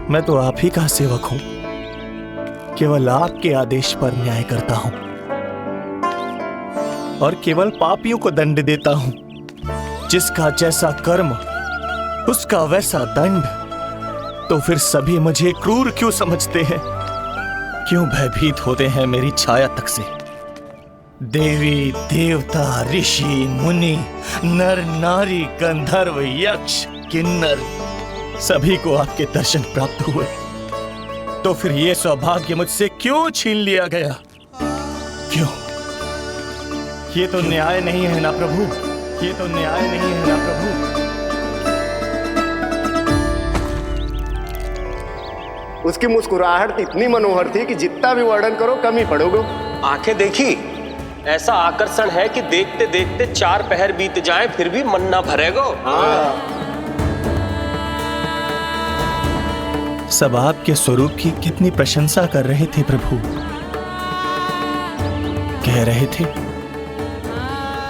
मैं तो आप ही का सेवक हूं, केवल आपके आदेश पर न्याय करता हूं और केवल पापियों को दंड देता हूं। जिसका जैसा कर्म उसका वैसा दंड। तो फिर सभी मुझे क्रूर क्यों समझते हैं? क्यों भयभीत होते हैं मेरी छाया तक से? देवी देवता ऋषि मुनि नर नारी गंधर्व यक्ष किन्नर सभी को आपके दर्शन प्राप्त हुए। तो फिर ये सौभाग्य मुझसे क्यों छीन लिया गया? क्यों? ये तो न्याय नहीं है ना प्रभु, ये तो न्याय नहीं है ना प्रभु। उसकी मुस्कुराहट इतनी मनोहर थी कि जितना भी वर्णन करो कम ही पड़ोगे। आंखें देखी, ऐसा आकर्षण है कि देखते देखते 4 पहर बीत जाएं फिर भी मन ना भरेगो। सब आपके स्वरूप की कितनी प्रशंसा कर रहे थे प्रभु। कह रहे थे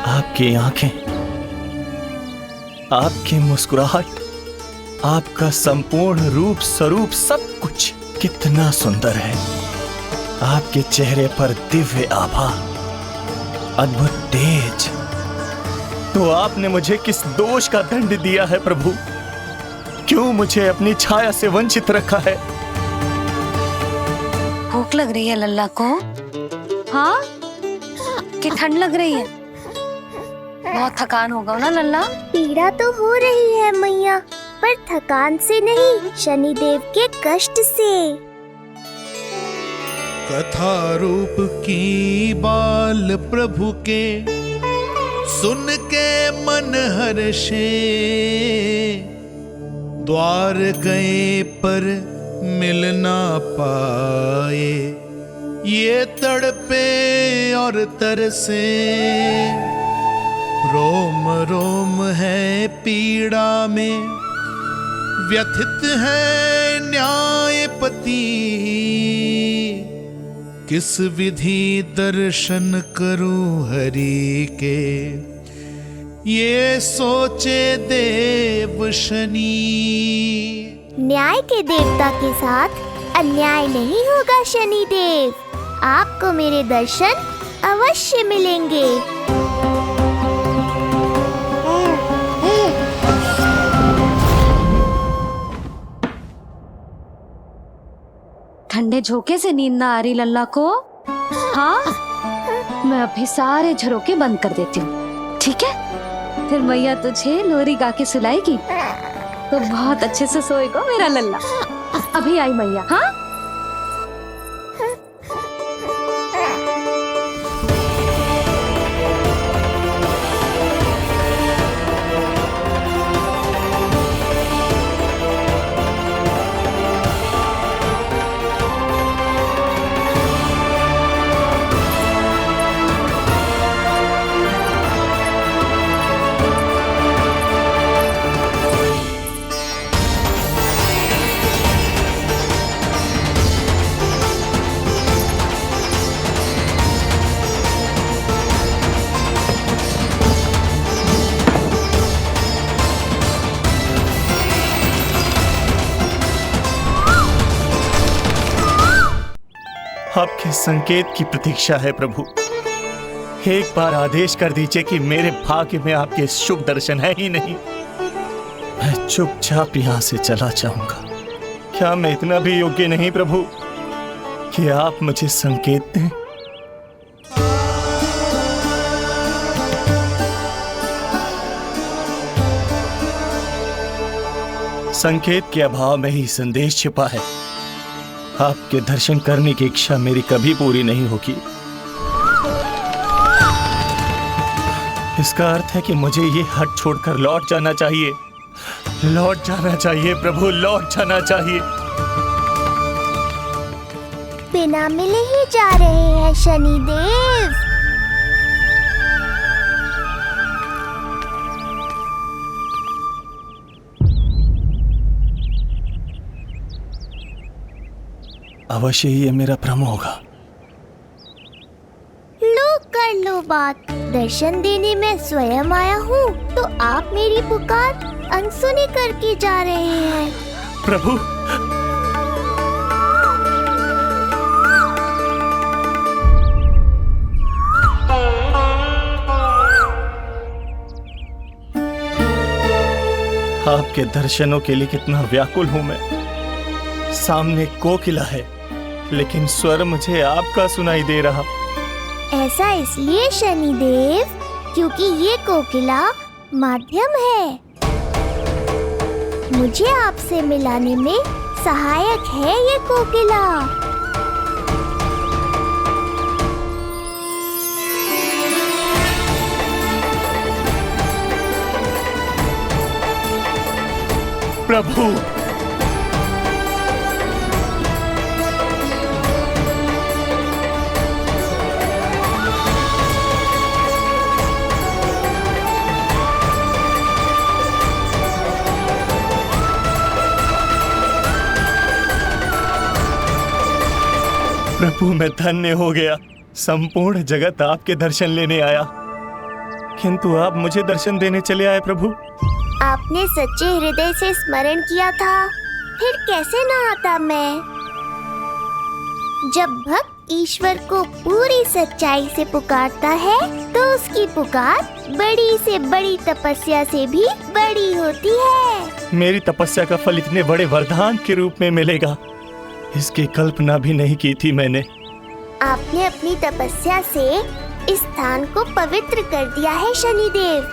आपकी आंखें, आपकी मुस्कुराहट, आपका संपूर्ण रूप स्वरूप सब कुछ कितना सुंदर है। आपके चेहरे पर दिव्य आभा, अद्भुत तेज। तो आपने मुझे किस दोष का दंड दिया है प्रभु? क्यों मुझे अपनी छाया से वंचित रखा है? भूख लग रही है लल्ला को? हाँ, कि ठंड लग रही है? बहुत थकान होगा ना लल्ला? पीड़ा तो हो रही है मैया, पर थकान से नहीं, शनिदेव के कष्ट से। कथा रूप की बाल प्रभु के सुन के मन हर्षे, द्वार गए पर मिल ना पाए, ये तड़पे और तरसे, रोम रोम है पीड़ा में, व्यथित है न्यायपति, किस विधि दर्शन करूं हरि के, ये सोचे देव शनि। न्याय के देवता के साथ अन्याय नहीं होगा शनिदेव, आपको मेरे दर्शन अवश्य मिलेंगे। ठंडे झोंके से नींद ना आ रही लल्ला को? हाँ, मैं अभी सारे झरोके बंद कर देती हूँ, ठीक है? फिर मैया तुझे लोरी गा के सुलाएगी तो बहुत अच्छे से सोएगा मेरा लल्ला। अभी आई मैया। हाँ, आपके संकेत की प्रतीक्षा है प्रभु। एक बार आदेश कर दीजिए कि मेरे भाग्य में आपके शुभ दर्शन है ही नहीं, मैं चुपचाप यहां से चला जाऊंगा। क्या मैं इतना भी योग्य नहीं प्रभु कि आप मुझे संकेत दें? संकेत के अभाव में ही संदेश छिपा है। आपके दर्शन करने की इच्छा मेरी कभी पूरी नहीं होगी। इसका अर्थ है कि मुझे ये हट छोड़कर लौट जाना चाहिए। लौट जाना चाहिए प्रभु, लौट जाना चाहिए। बिना मिले ही जा रहे हैं शनिदेव। अवश्य ही ये मेरा भ्रम होगा। लो कर लो बात, दर्शन देने मैं स्वयं आया हूँ तो आप मेरी पुकार अनसुनी करके जा रहे हैं। प्रभु, आपके दर्शनों के लिए कितना व्याकुल हूं मैं। सामने कोकिला है, लेकिन स्वर मुझे आपका सुनाई दे रहा। ऐसा इसलिए शनिदेव क्योंकि ये कोकिला माध्यम है, मुझे आपसे मिलाने में सहायक है ये कोकिला। प्रभु, प्रभु मैं धन्य हो गया। संपूर्ण जगत आपके दर्शन लेने आया, किंतु आप मुझे दर्शन देने चले आए प्रभु। आपने सच्चे हृदय से स्मरण किया था, फिर कैसे न आता मैं। जब भक्त ईश्वर को पूरी सच्चाई से पुकारता है तो उसकी पुकार बड़ी से बड़ी तपस्या से भी बड़ी होती है। मेरी तपस्या का फल इतने बड़े वरदान के रूप में मिलेगा, इसकी कल्पना भी नहीं की थी मैंने। आपने अपनी तपस्या से इस स्थान को पवित्र कर दिया है शनिदेव।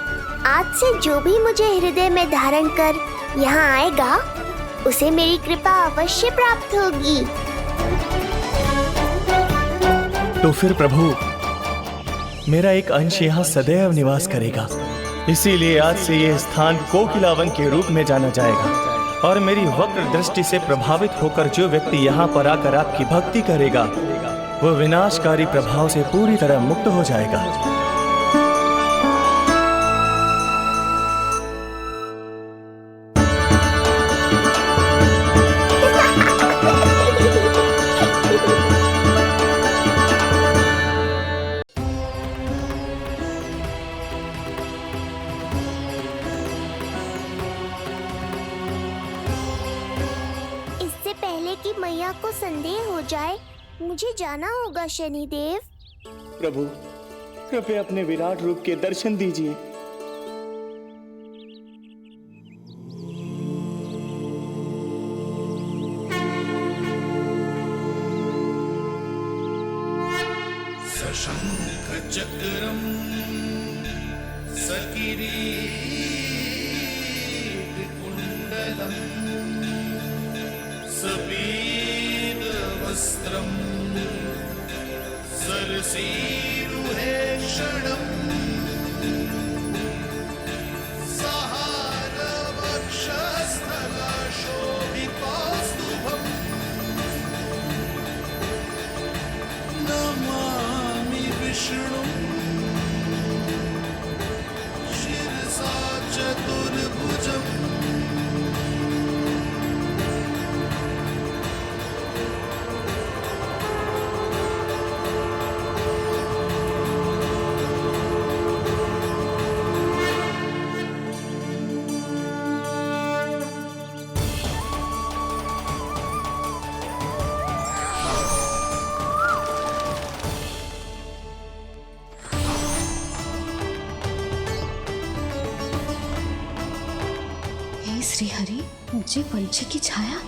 आज से जो भी मुझे हृदय में धारण कर यहाँ आएगा, उसे मेरी कृपा अवश्य प्राप्त होगी। तो फिर प्रभु, मेरा एक अंश यहाँ सदैव निवास करेगा, इसीलिए आज से यह स्थान कोकिलावन के रूप में जाना जाएगा। और मेरी वक्र दृष्टि से प्रभावित होकर जो व्यक्ति यहाँ पर आकर आपकी भक्ति करेगा, वो विनाशकारी प्रभाव से पूरी तरह मुक्त हो जाएगा। इससे पहले कि मैया को संदेह हो जाए, मुझे जाना होगा शनिदेव। प्रभु, कृपया अपने विराट रूप के दर्शन दीजिए। सशंख चक्रम सकिरीट कुंडलम सबीद वस्त्रम सरसीरुहेक्षणम सहारवक्षस्थलशोभितौस्तुभम् नमामि विष्णुं शिरसा चतुर्भुजम्। हे श्री हरि, मुझे पंछी की छाया।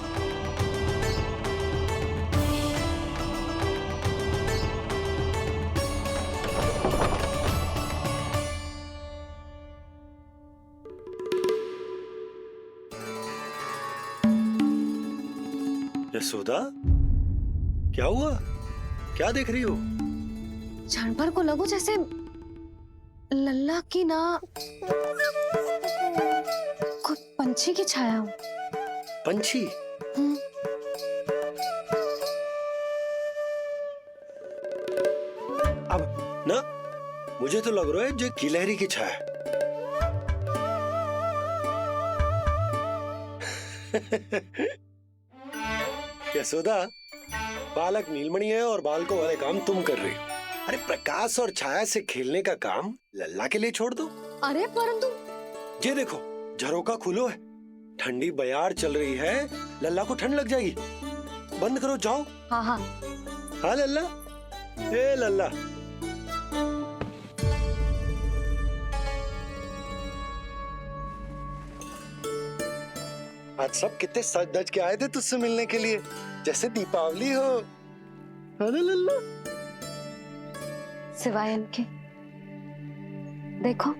यशोदा, क्या हुआ? क्या देख रही हो? क्षण भर को लगो जैसे लल्ला की ना कोई पंछी की छाया हो। पंछी? अब ना मुझे तो लग रहा है जो गिलहरी की छाया। यशोदा, बालक नीलमणि है और बालकों वाले काम तुम कर रही हो। अरे प्रकाश और छाया से खेलने का काम लल्ला के लिए छोड़ दो। अरे परंतु ये देखो, झरोका खुलो है, ठंडी बयार चल रही है, लल्ला को ठंड लग जाएगी। बंद करो, जाओ। हाँ हाँ हाँ लल्ला, ए लल्ला। आज सब कितने सज धज के आए थे तुझसे मिलने के लिए, जैसे दीपावली हो। अरे लल्ला, सिवाय इनके देखो,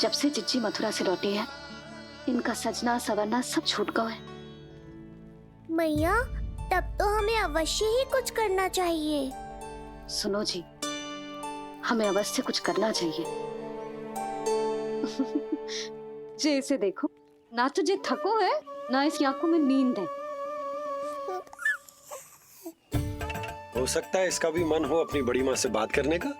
जब से चिच्ची मथुरा से लौटी है, इनका सजना सवरना सब छूट गया है। मैया, तब तो हमें अवश्य ही कुछ करना चाहिए। सुनो जी, हमें अवश्य कुछ करना चाहिए। जे इसे देखो, ना तो जे थको है, ना इसकी आंखों में नींद है। हो सकता है इसका भी मन हो अपनी बड़ी माँ से बात करने का।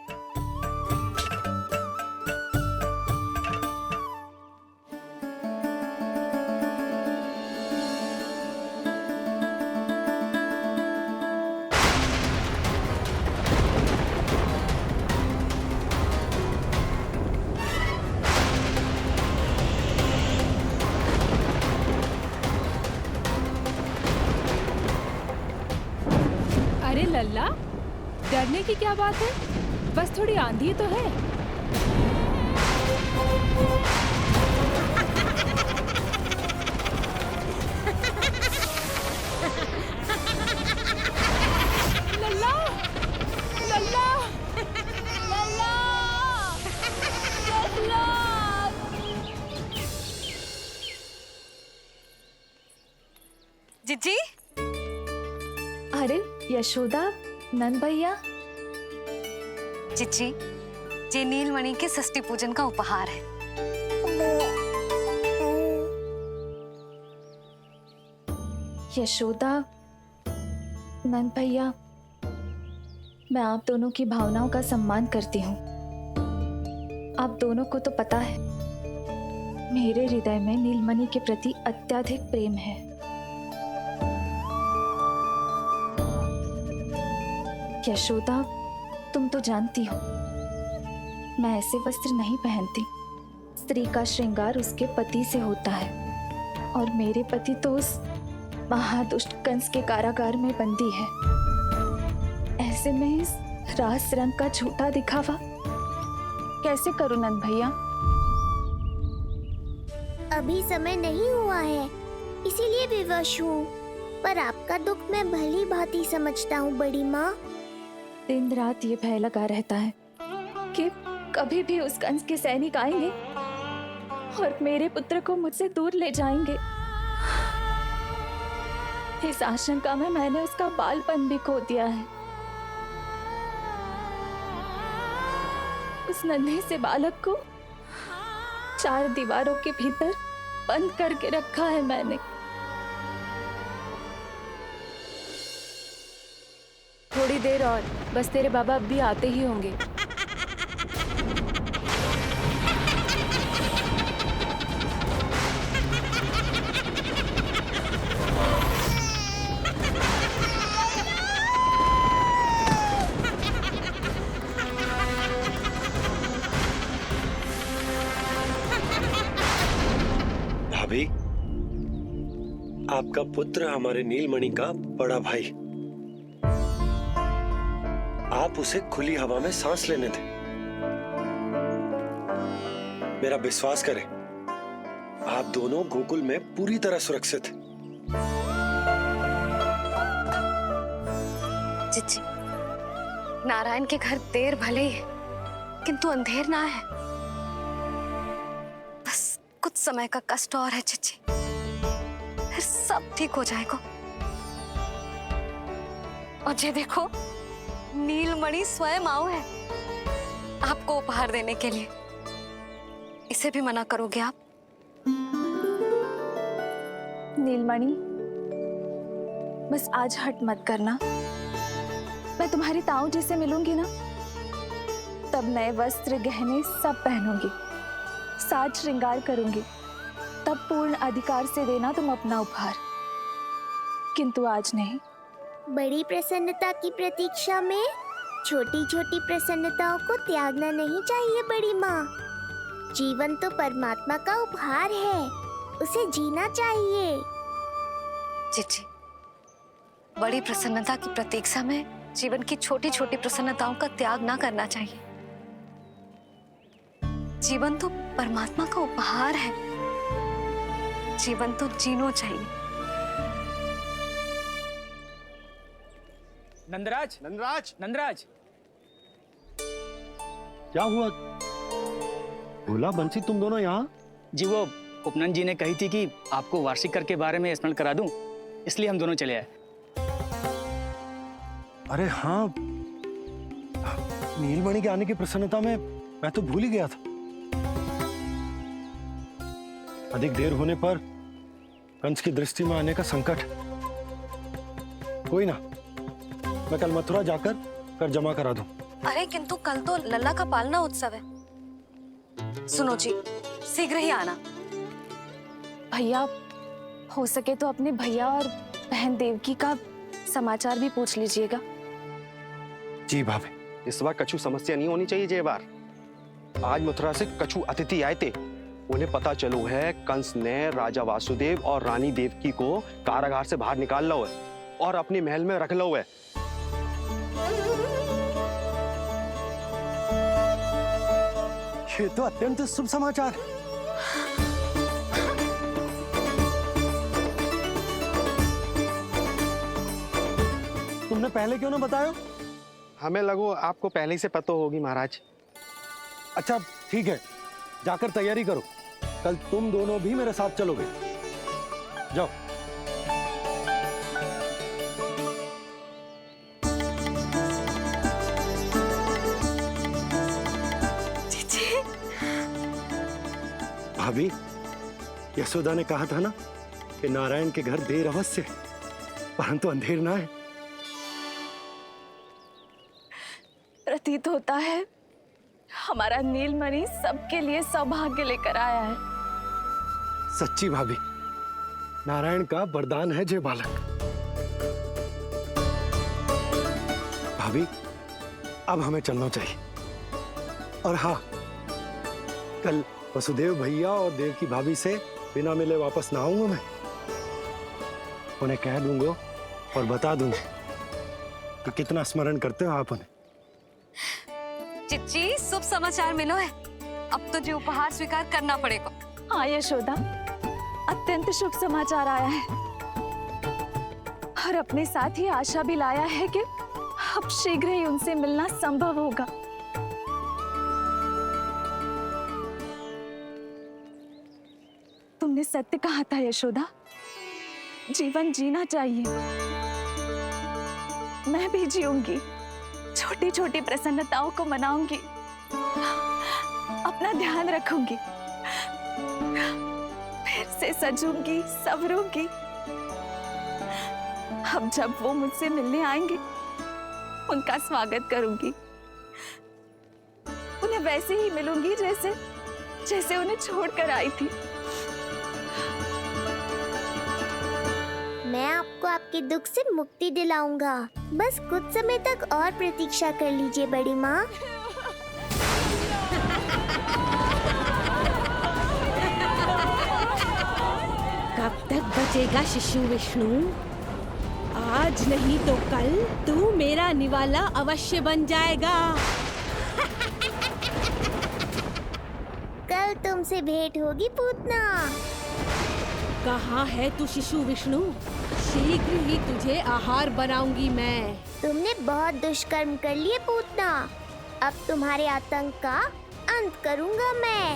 अरे लल्ला, डरने की क्या बात है, बस थोड़ी आंधी तो है। लल्ला, लल्ला, लल्ला, लल्ला। जिज्जी, अरे यशोदा, नंद भैया। जिज्जी, ये नीलमणि के षष्ठी पूजन का उपहार है। यशोदा, नंद भैया, मैं आप दोनों की भावनाओं का सम्मान करती हूँ। आप दोनों को तो पता है, मेरे हृदय में नीलमणि के प्रति अत्यधिक प्रेम है। यशोदा, तुम तो जानती हो, मैं ऐसे वस्त्र नहीं पहनती। स्त्री का श्रृंगार उसके पति से होता है, और मेरे पति तो उस महादुष्ट कंस के कारागार में बंदी है। ऐसे में इस रास रंग का झूठा दिखावा कैसे करूं नंद भैया? अभी समय नहीं हुआ है, इसीलिए विवश हूँ। पर आपका दुख मैं भली भांति समझता हूँ बड़ी माँ। दिन रात ये भय लगा रहता है कि कभी भी उस कंस के सैनिक आएंगे और मेरे पुत्र को मुझसे दूर ले जाएंगे। इस आशंका में मैंने उसका बालपन भी खो दिया है। उस नन्हे से बालक को 4 दीवारों के भीतर बंद करके रखा है मैंने। थोड़ी देर और, बस तेरे बाबा अब भी आते ही होंगे। भाभी, आपका पुत्र हमारे नीलमणि का बड़ा भाई। आप उसे खुली हवा में सांस लेने दें। मेरा विश्वास करें, आप दोनों गोकुल में पूरी तरह सुरक्षित हैं। जिज्जी, नारायण के घर देर भले ही है, किंतु अंधेर ना है। बस कुछ समय का कष्ट और है जिज्जी, फिर सब ठीक हो जाएगा। और ये देखो, नीलमणि स्वयं आओ है आपको उपहार देने के लिए। इसे भी मना करोगे आप? नीलमणि, बस आज हट मत करना। मैं तुम्हारी ताऊ जी से मिलूंगी ना, तब नए वस्त्र गहने सब पहनूंगी, साज श्रृंगार करूंगी। तब पूर्ण अधिकार से देना तुम अपना उपहार, किंतु आज नहीं। बड़ी प्रसन्नता की प्रतीक्षा में छोटी छोटी प्रसन्नताओं को त्यागना नहीं चाहिए बड़ी माँ। जीवन तो परमात्मा का उपहार है, उसे जीना चाहिए। जिज्जी, बड़ी प्रसन्नता की प्रतीक्षा में जीवन की छोटी छोटी प्रसन्नताओं का त्याग ना करना चाहिए। जीवन तो परमात्मा का उपहार है, जीवन तो जीना चाहिए। नंदराज, नंदराज, नंदराज, क्या हुआ? भोला बंसी तुम दोनों यहाँ? जी वो उपनंद जी ने कही थी कि आपको वार्षिक कर के बारे में स्मरण करा दूं, इसलिए हम दोनों चले आए। अरे हाँ, नीलमणि के आने की प्रसन्नता में मैं तो भूल ही गया था। अधिक देर होने पर कंस की दृष्टि में आने का संकट। कोई ना, मैं कल मथुरा जाकर कर जमा करा दूं। अरे किंतु कल तो लल्ला का पालना उत्सव है। सुनो जी, शीघ्र ही आना। भैया, हो सके तो अपने भैया और बहन देवकी का समाचार भी पूछ लीजिएगा। जी भाभी। इस बार कछु समस्या नहीं होनी चाहिए। ये बार आज मथुरा से कछु अतिथि आए थे, उन्हें पता चलो है कंस ने राजा वासुदेव और रानी देवकी को कारागार से बाहर निकाल लो है और अपने महल में रख लो है। ये तो अत्यंत शुभ समाचार है। तुमने पहले क्यों ना बताया? हमें लगो आपको पहले ही से पता होगी महाराज। अच्छा ठीक है, जाकर तैयारी करो, कल तुम दोनों भी मेरे साथ चलोगे। जाओ। भाभी, यशोदा ने कहा था ना कि नारायण के घर देर अवश्य है, परंतु अंधेर ना है। प्रतीत होता है हमारा नीलमणि सबके लिए सौभाग्य लेकर आया है। सच्ची भाभी, नारायण का वरदान है जे बालक। भाभी, अब हमें चलना चाहिए। और हाँ, कल वसुदेव भैया और देवकी भाभी से बिना मिले वापस ना आऊंगा मैं। उन्हें कह दूंगा और बता दूंगा कि कितना स्मरण करते हो आप उन्हें। चिच्ची, शुभ समाचार मिलो है। अब तो जो उपहार स्वीकार करना पड़ेगा। हाँ यशोदा, अत्यंत शुभ समाचार आया है और अपने साथ ही आशा भी लाया है कि अब शीघ्र ही उनसे मिलना संभव होगा। तुमने सत्य कहा था यशोदा, जीवन जीना चाहिए। मैं भी जीऊंगी, छोटी छोटी प्रसन्नताओं को मनाऊंगी, अपना ध्यान रखूंगी, फिर से सजूंगी, संवरूंगी। अब जब वो मुझसे मिलने आएंगे, उनका स्वागत करूंगी। उन्हें वैसे ही मिलूंगी जैसे जैसे उन्हें छोड़कर आई थी। मैं आपको आपके दुख से मुक्ति दिलाऊंगा। बस कुछ समय तक और प्रतीक्षा कर लीजिए बड़ी माँ। कब तक बचेगा शिशु विष्णु? आज नहीं तो कल तू मेरा निवाला अवश्य बन जाएगा। कल तुमसे भेंट होगी पूतना। कहाँ है तू शिशु विष्णु? शीघ्र ही तुझे आहार बनाऊंगी मैं। तुमने बहुत दुष्कर्म कर लिए पूतना। अब तुम्हारे आतंक का अंत करूंगा मैं।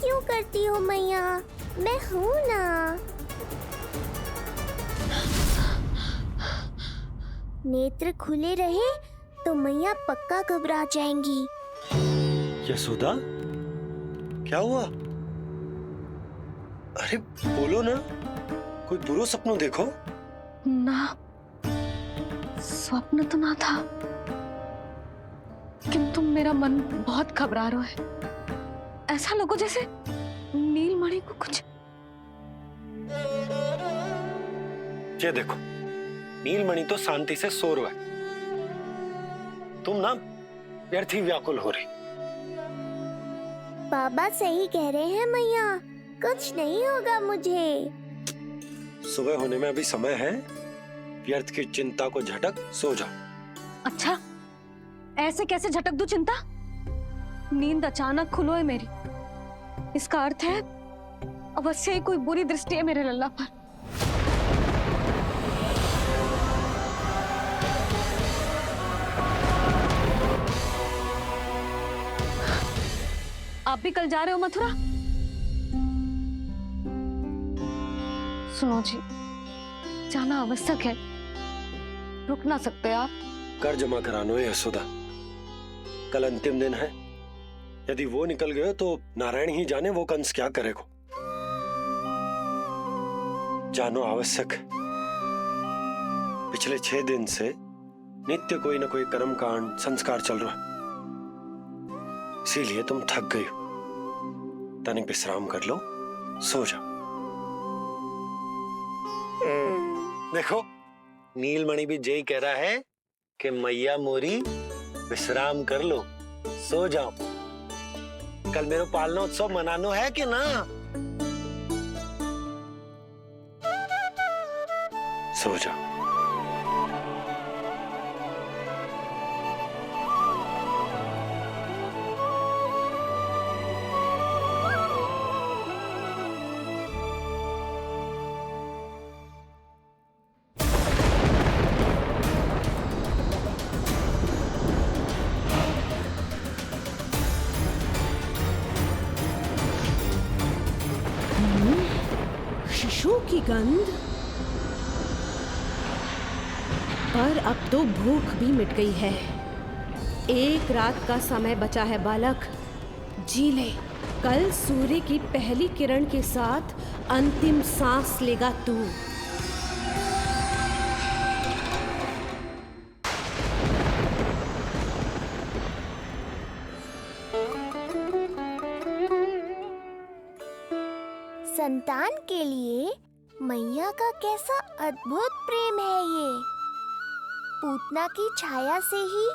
क्यों करती हो मैया? मैं हूँ ना। नेत्र खुले रहे तो मैया पक्का घबरा जाएंगी। यशोदा, क्या हुआ? अरे बोलो ना, कोई बुरा सपना देखो। ना, स्वप्न तो ना था, किंतु मेरा मन बहुत घबरा रहा है। ऐसा लगो जैसे नीलमणि को कुछ। ये देखो, नीलमणि तो शांति से सो रहा है, तुम ना व्यर्थ ही व्याकुल हो रही। बाबा सही कह रहे हैं मैया, कुछ नहीं होगा मुझे। सुबह होने में अभी समय है, व्यर्थ की चिंता को झटक सो जाओ। अच्छा, ऐसे कैसे झटक दूं चिंता? नींद अचानक खुलो है मेरी, इसका अर्थ है अवश्य ही कोई बुरी दृष्टि है मेरे लल्ला पर। आप भी कल जा रहे हो मथुरा? सुनो जी, जाना आवश्यक है, रुक ना सकते आप। कर जमा करानो है यशोदा, कल अंतिम दिन है। यदि वो निकल गए तो नारायण ही जाने वो कंस क्या करेगा। जानो आवश्यक। पिछले 6 दिन से नित्य कोई ना कोई कर्मकांड संस्कार चल रहा है, इसीलिए तुम थक गई हो। तनिक विश्राम कर लो, सो जाओ। देखो, नीलमणि भी यही कह रहा है कि मैया मोरी विश्राम कर लो, सो जाओ। कल मेरा पालना उत्सव मनानो है कि ना? सो जाओ। शिशु की गंध। पर अब तो भूख भी मिट गई है। एक रात का समय बचा है बालक, जी ले। कल सूर्य की पहली किरण के साथ अंतिम सांस लेगा तू। संतान के लिए मैया का कैसा अद्भुत प्रेम है ये। पूतना की छाया से ही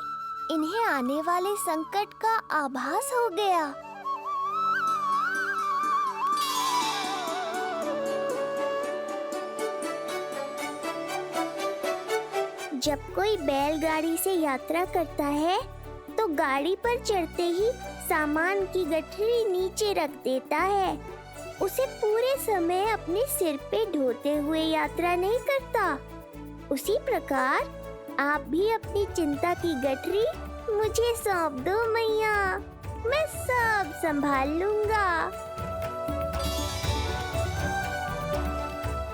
इन्हें आने वाले संकट का आभास हो गया। जब कोई बैलगाड़ी से यात्रा करता है तो गाड़ी पर चढ़ते ही सामान की गठरी नीचे रख देता है। उसे पूरे समय अपने सिर पे ढोते हुए यात्रा नहीं करता। उसी प्रकार आप भी अपनी चिंता की गठरी मुझे सौंप दो मैया, मैं सब संभाल लूंगा।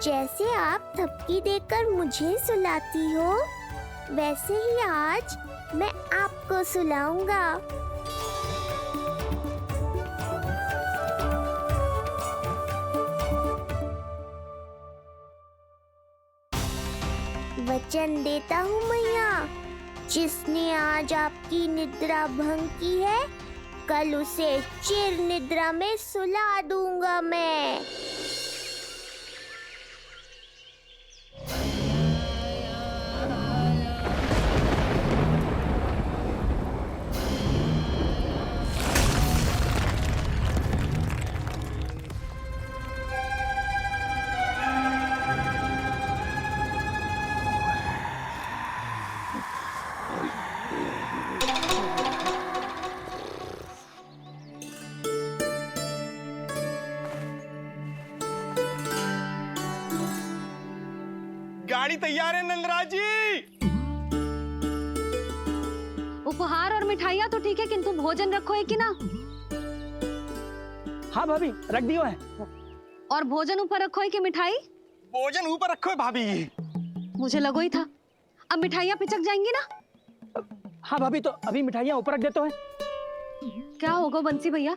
जैसे आप थपकी देकर मुझे सुलाती हो, वैसे ही आज मैं आपको सुलाऊंगा। वचन देता हूँ मैया, जिसने आज आपकी निद्रा भंग की है, कल उसे चिर निद्रा में सुला दूंगा मैं। गाड़ी तैयार है नंदराज जी। उपहार और मिठाइयाँ तो ठीक है, किंतु भोजन रखो है कि ना? हाँ भाभी, रख दियो है। और भोजन ऊपर रखो है कि मिठाई? भोजन ऊपर रखो है भाभी। मुझे लगो ही था, अब मिठाइयाँ पिचक जाएंगी ना। हाँ भाभी, तो अभी मिठाइयाँ ऊपर रख देते हैं। क्या होगा बंसी भैया,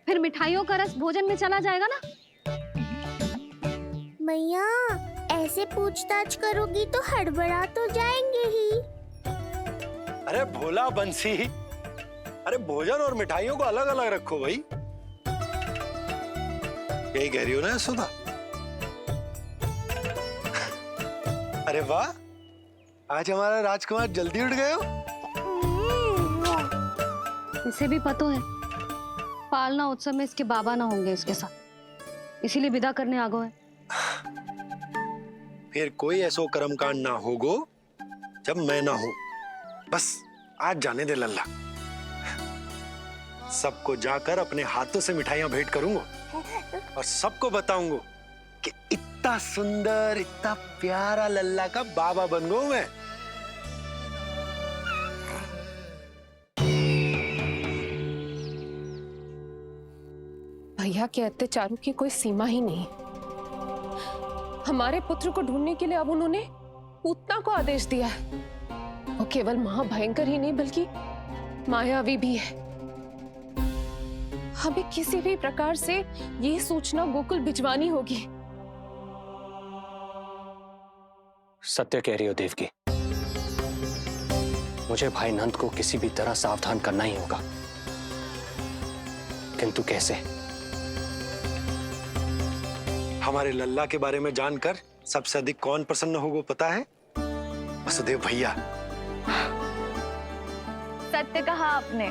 फिर मिठाइयों का रस भोजन में चला जाएगा ना। मैया ऐसे पूछताछ करोगी तो हड़बड़ा तो जाएंगे ही। अरे भोला बंसी, अरे भोजन और मिठाइयों को अलग अलग रखो भाई। यही कह रही हो ना यशोदा? अरे वाह, आज हमारा राजकुमार जल्दी उठ गए हो। इसे भी पता है पालना उत्सव में इसके बाबा ना होंगे इसके साथ, इसीलिए विदा करने आ गए। फिर कोई ऐसो कर्मकांड ना होगो जब मैं ना हूं। बस आज जाने दे लल्ला, सबको जाकर अपने हाथों से मिठाइयां भेंट करूंगा और सबको बताऊंगा कि इतना सुंदर, इतना प्यारा लल्ला का बाबा बन गया मैं। भैया के अत्याचारों की कोई सीमा ही नहीं। हमारे पुत्र को ढूंढने के लिए अब उन्होंने पूतना को आदेश दिया है। वो केवल महाभयंकर ही नहीं बल्कि मायावी भी है। हमें किसी भी प्रकार से ये सूचना गोकुल भिजवानी होगी। सत्य कह रही हो देवकी, मुझे भाई नंद को किसी भी तरह सावधान करना ही होगा, किंतु कैसे? हमारे लल्ला के बारे में जानकर सबसे अधिक कौन प्रसन्न होगा पता है? वसुदेव भैया। सत्य कहा आपने।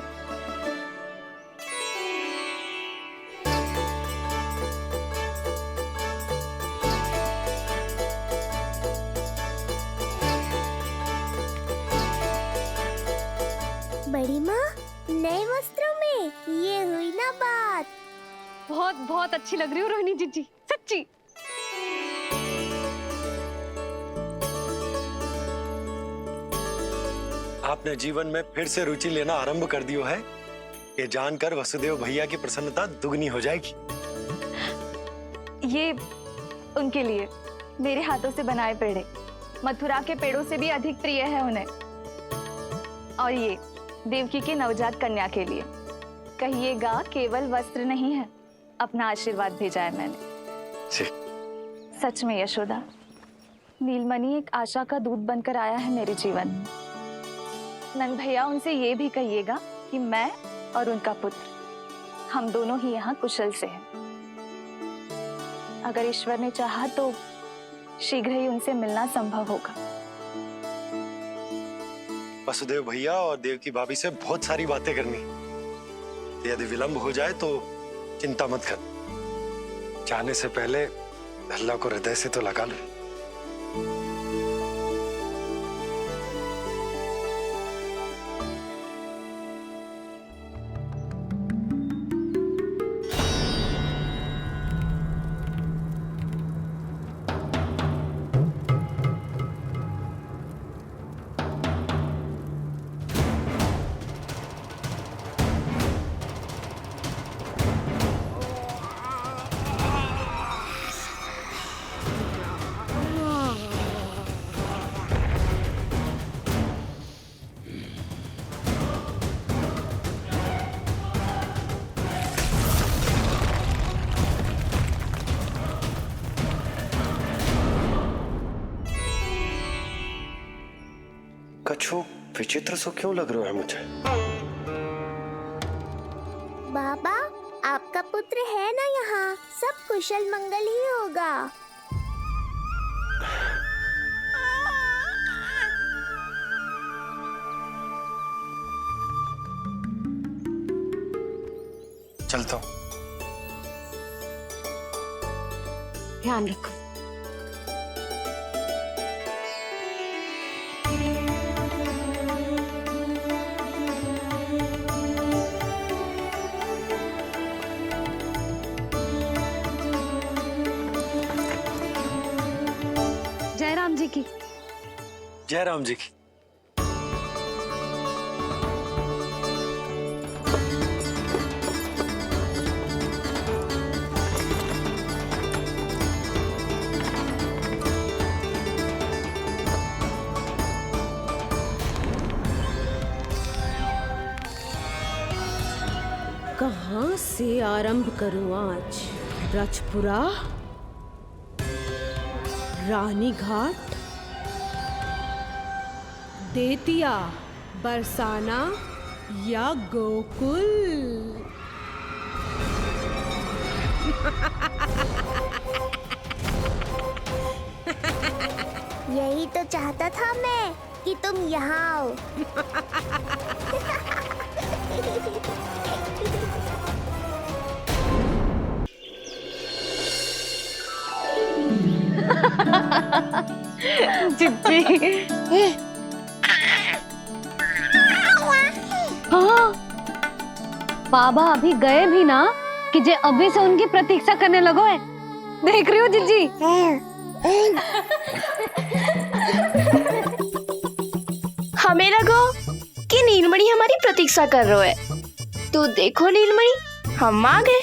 बड़ी माँ, नए वस्त्रों में ये हुई ना बात। बहुत बहुत अच्छी लग रही हो रोहिणी जीजी, सच्ची। आपने जीवन में फिर से रुचि लेना आरंभ कर दियो है, ये जानकर वसुदेव भैया की प्रसन्नता दुगनी हो जाएगी। ये उनके लिए मेरे हाथों से बनाए पेड़े मथुरा के पेड़ों से भी अधिक प्रिय है उन्हें। और ये देवकी की नवजात कन्या के लिए कहिएगा केवल वस्त्र नहीं है, अपना आशीर्वाद भेजा है मैंने। सच में यशोदा, नीलमणि एक आशा का दूत बनकर आया है मेरे जीवन में। नंद भैया, उनसे ये भी कहिएगा कि मैं और उनका पुत्र हम दोनों ही यहाँ कुशल से हैं। अगर ईश्वर ने चाहा तो शीघ्र ही उनसे मिलना संभव होगा। वसुदेव भैया और देवकी भाभी से बहुत सारी बातें करनी, यदि विलंब हो जाए तो चिंता मत कर। जाने से पहले अल्लाह को हृदय से तो लगा लो। कछु विचित्र सो क्यों लग रहा है मुझे? बाबा, आपका पुत्र है ना यहाँ, सब कुशल मंगल ही होगा। चलता हूँ। ध्यान रखो। जय राम जी की। जय राम जी की। कहाँ से आरंभ करूं आज? रजपुरा, रानी घाट, देतिया, बरसाना या गोकुल? यही तो चाहता था मैं कि तुम यहाँ आओ। जिज्जी। हाँ, बाबा अभी गए भी ना कि जे अभी से उनकी प्रतीक्षा करने लगो है। देख रही हो जिज्जी? हमें लगो कि नीलमणि हमारी प्रतीक्षा कर रहे है। तो देखो नीलमणि, हम आ गए।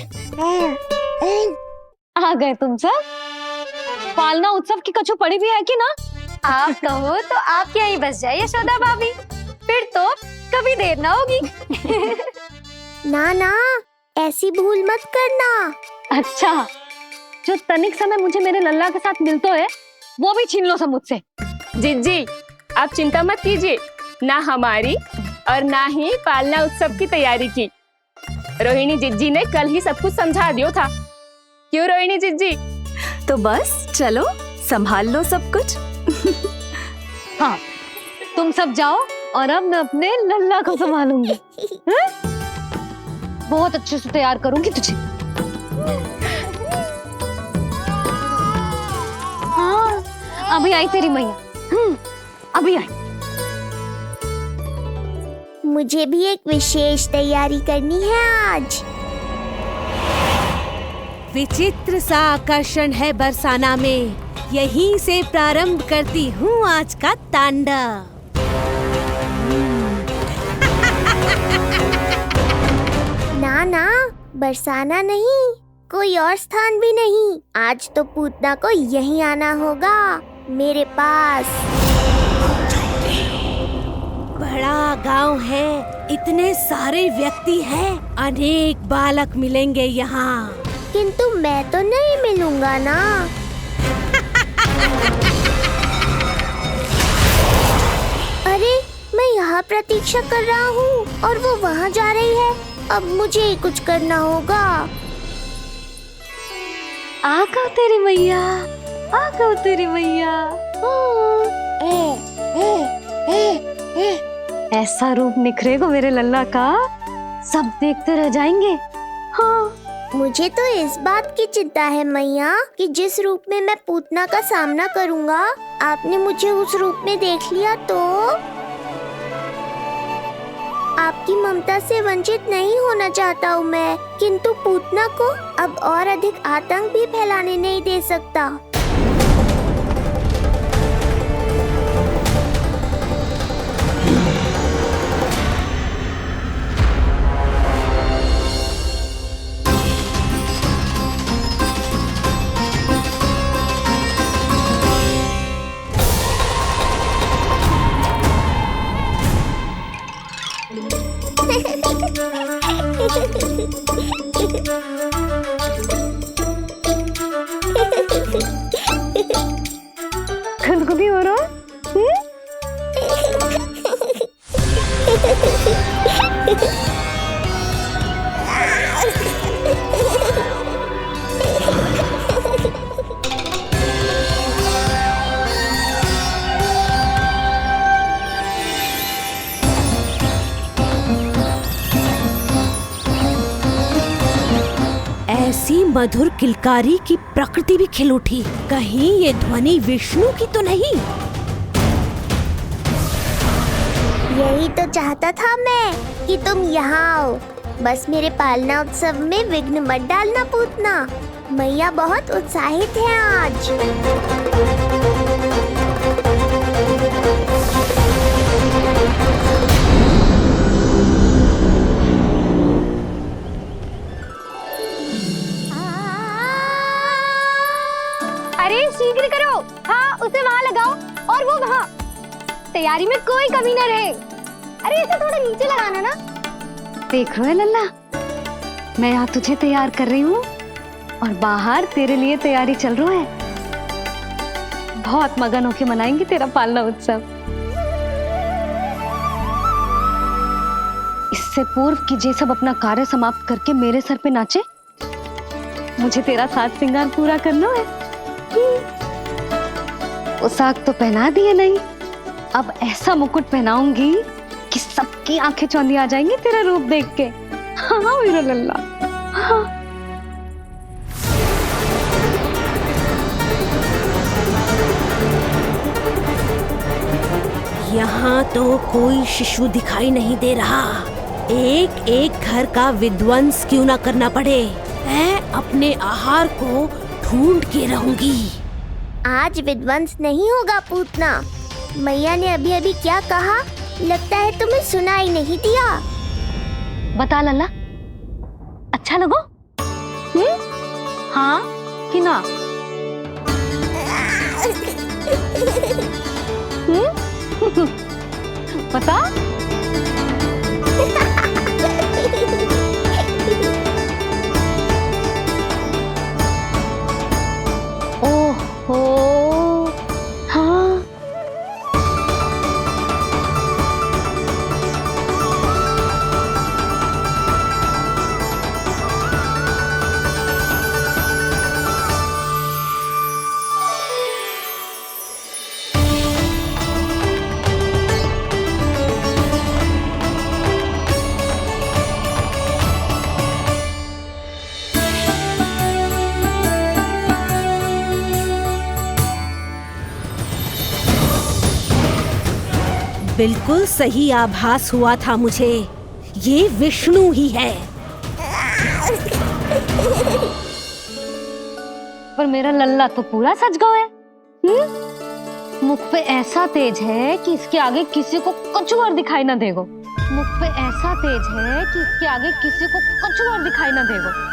आ गए तुम सब? पालना उत्सव की कछु पड़ी भी है कि ना? आप कहो तो आप यहीं बस जाइए यशोदा भाभी, फिर तो कभी देर ना होगी। ना ना, ऐसी भूल मत करना। अच्छा, जो तनिक समय मुझे मेरे लल्ला के साथ मिलता है वो भी छीन लो सब मुझसे। जिज्जी, आप चिंता मत कीजिए, ना हमारी और ना ही पालना उत्सव की तैयारी की। रोहिणी जिज्जी ने कल ही सब कुछ समझा दिया था। क्यों रोहिणी जिज्जी? तो बस चलो, संभाल लो सब कुछ। हाँ, तुम सब जाओ और अब मैं अपने लल्ला को संभालूंगी। बहुत अच्छे से तैयार करूंगी तुझे। हाँ, अभी आई तेरी मैया। अभी आई। मुझे भी एक विशेष तैयारी करनी है आज। विचित्र सा आकर्षण है बरसाना में, यहीं से प्रारंभ करती हूँ आज का तांडव। ना ना, बरसाना नहीं, कोई और स्थान भी नहीं। आज तो पूतना को यहीं आना होगा, मेरे पास। बड़ा गांव है, इतने सारे व्यक्ति हैं, अनेक बालक मिलेंगे यहाँ। किंतु मैं तो नहीं मिलूंगा ना। अरे, मैं यहाँ प्रतीक्षा कर रहा हूँ और वो वहाँ जा रही है। अब मुझे ही कुछ करना होगा। आ गओ तेरी मैया, आ गओ तेरी मैया। ऐसा रूप निखरेगा मेरे लल्ला का, सब देखते रह जाएंगे। हाँ, मुझे तो इस बात की चिंता है मैया कि जिस रूप में मैं पूतना का सामना करूँगा, आपने मुझे उस रूप में देख लिया तो आपकी ममता से वंचित नहीं होना चाहता हूँ मैं, किंतु पूतना को अब और अधिक आतंक भी फैलाने नहीं दे सकता। खुदकुदी हो रहा? ऐसी मधुर किलकारी की प्रकृति भी खिल उठी। कहीं ये ध्वनि विष्णु की तो नहीं? यही तो चाहता था मैं कि तुम यहाँ आओ। बस मेरे पालना उत्सव में विघ्न मत डालना पूतना। मैया बहुत उत्साहित है आज। अरे शीघ्र करो। हाँ, उसे वहाँ लगाओ और वो वहाँ। तैयारी में कोई कमी न रहे। अरे इसे थोड़ा नीचे लगाना ना। देख रहे हो लल्ला, मैं यहाँ तुझे तैयार कर रही हूँ और बाहर तेरे लिए तैयारी चल रहा है। बहुत मगन होके मनाएंगे तेरा पालना उत्सव। इससे पूर्व कि जे सब अपना कार्य समाप्त करके मेरे सर पे नाचे, मुझे तेरा साज श्रृंगार पूरा करना है। पोशाक तो पहना दिए नहीं, अब ऐसा मुकुट पहनाऊंगी कि सबकी आंखें चौंधी आ जाएंगी तेरा रूप देख के। हाँ मेरा लल्ला। हाँ। यहाँ तो कोई शिशु दिखाई नहीं दे रहा। एक एक घर का विध्वंस क्यों ना करना पड़े, मैं अपने आहार को ढूंढ के रहूंगी। आज विध्वंस नहीं होगा पूतना। मैया ने अभी अभी क्या कहा, लगता है तुम्हें सुनाई नहीं दिया। बता लल्ला, अच्छा लगो? हाँ कि ना? बता। ओहो, हाँ। बिल्कुल सही आभास हुआ था मुझे, ये विष्णु ही है। पर मेरा लल्ला तो पूरा सज गया है। मुख पे ऐसा तेज है कि इसके आगे किसी को कुछ और दिखाई ना देगो। मुख पे ऐसा तेज है कि इसके आगे किसी को कुछ और दिखाई ना देगो।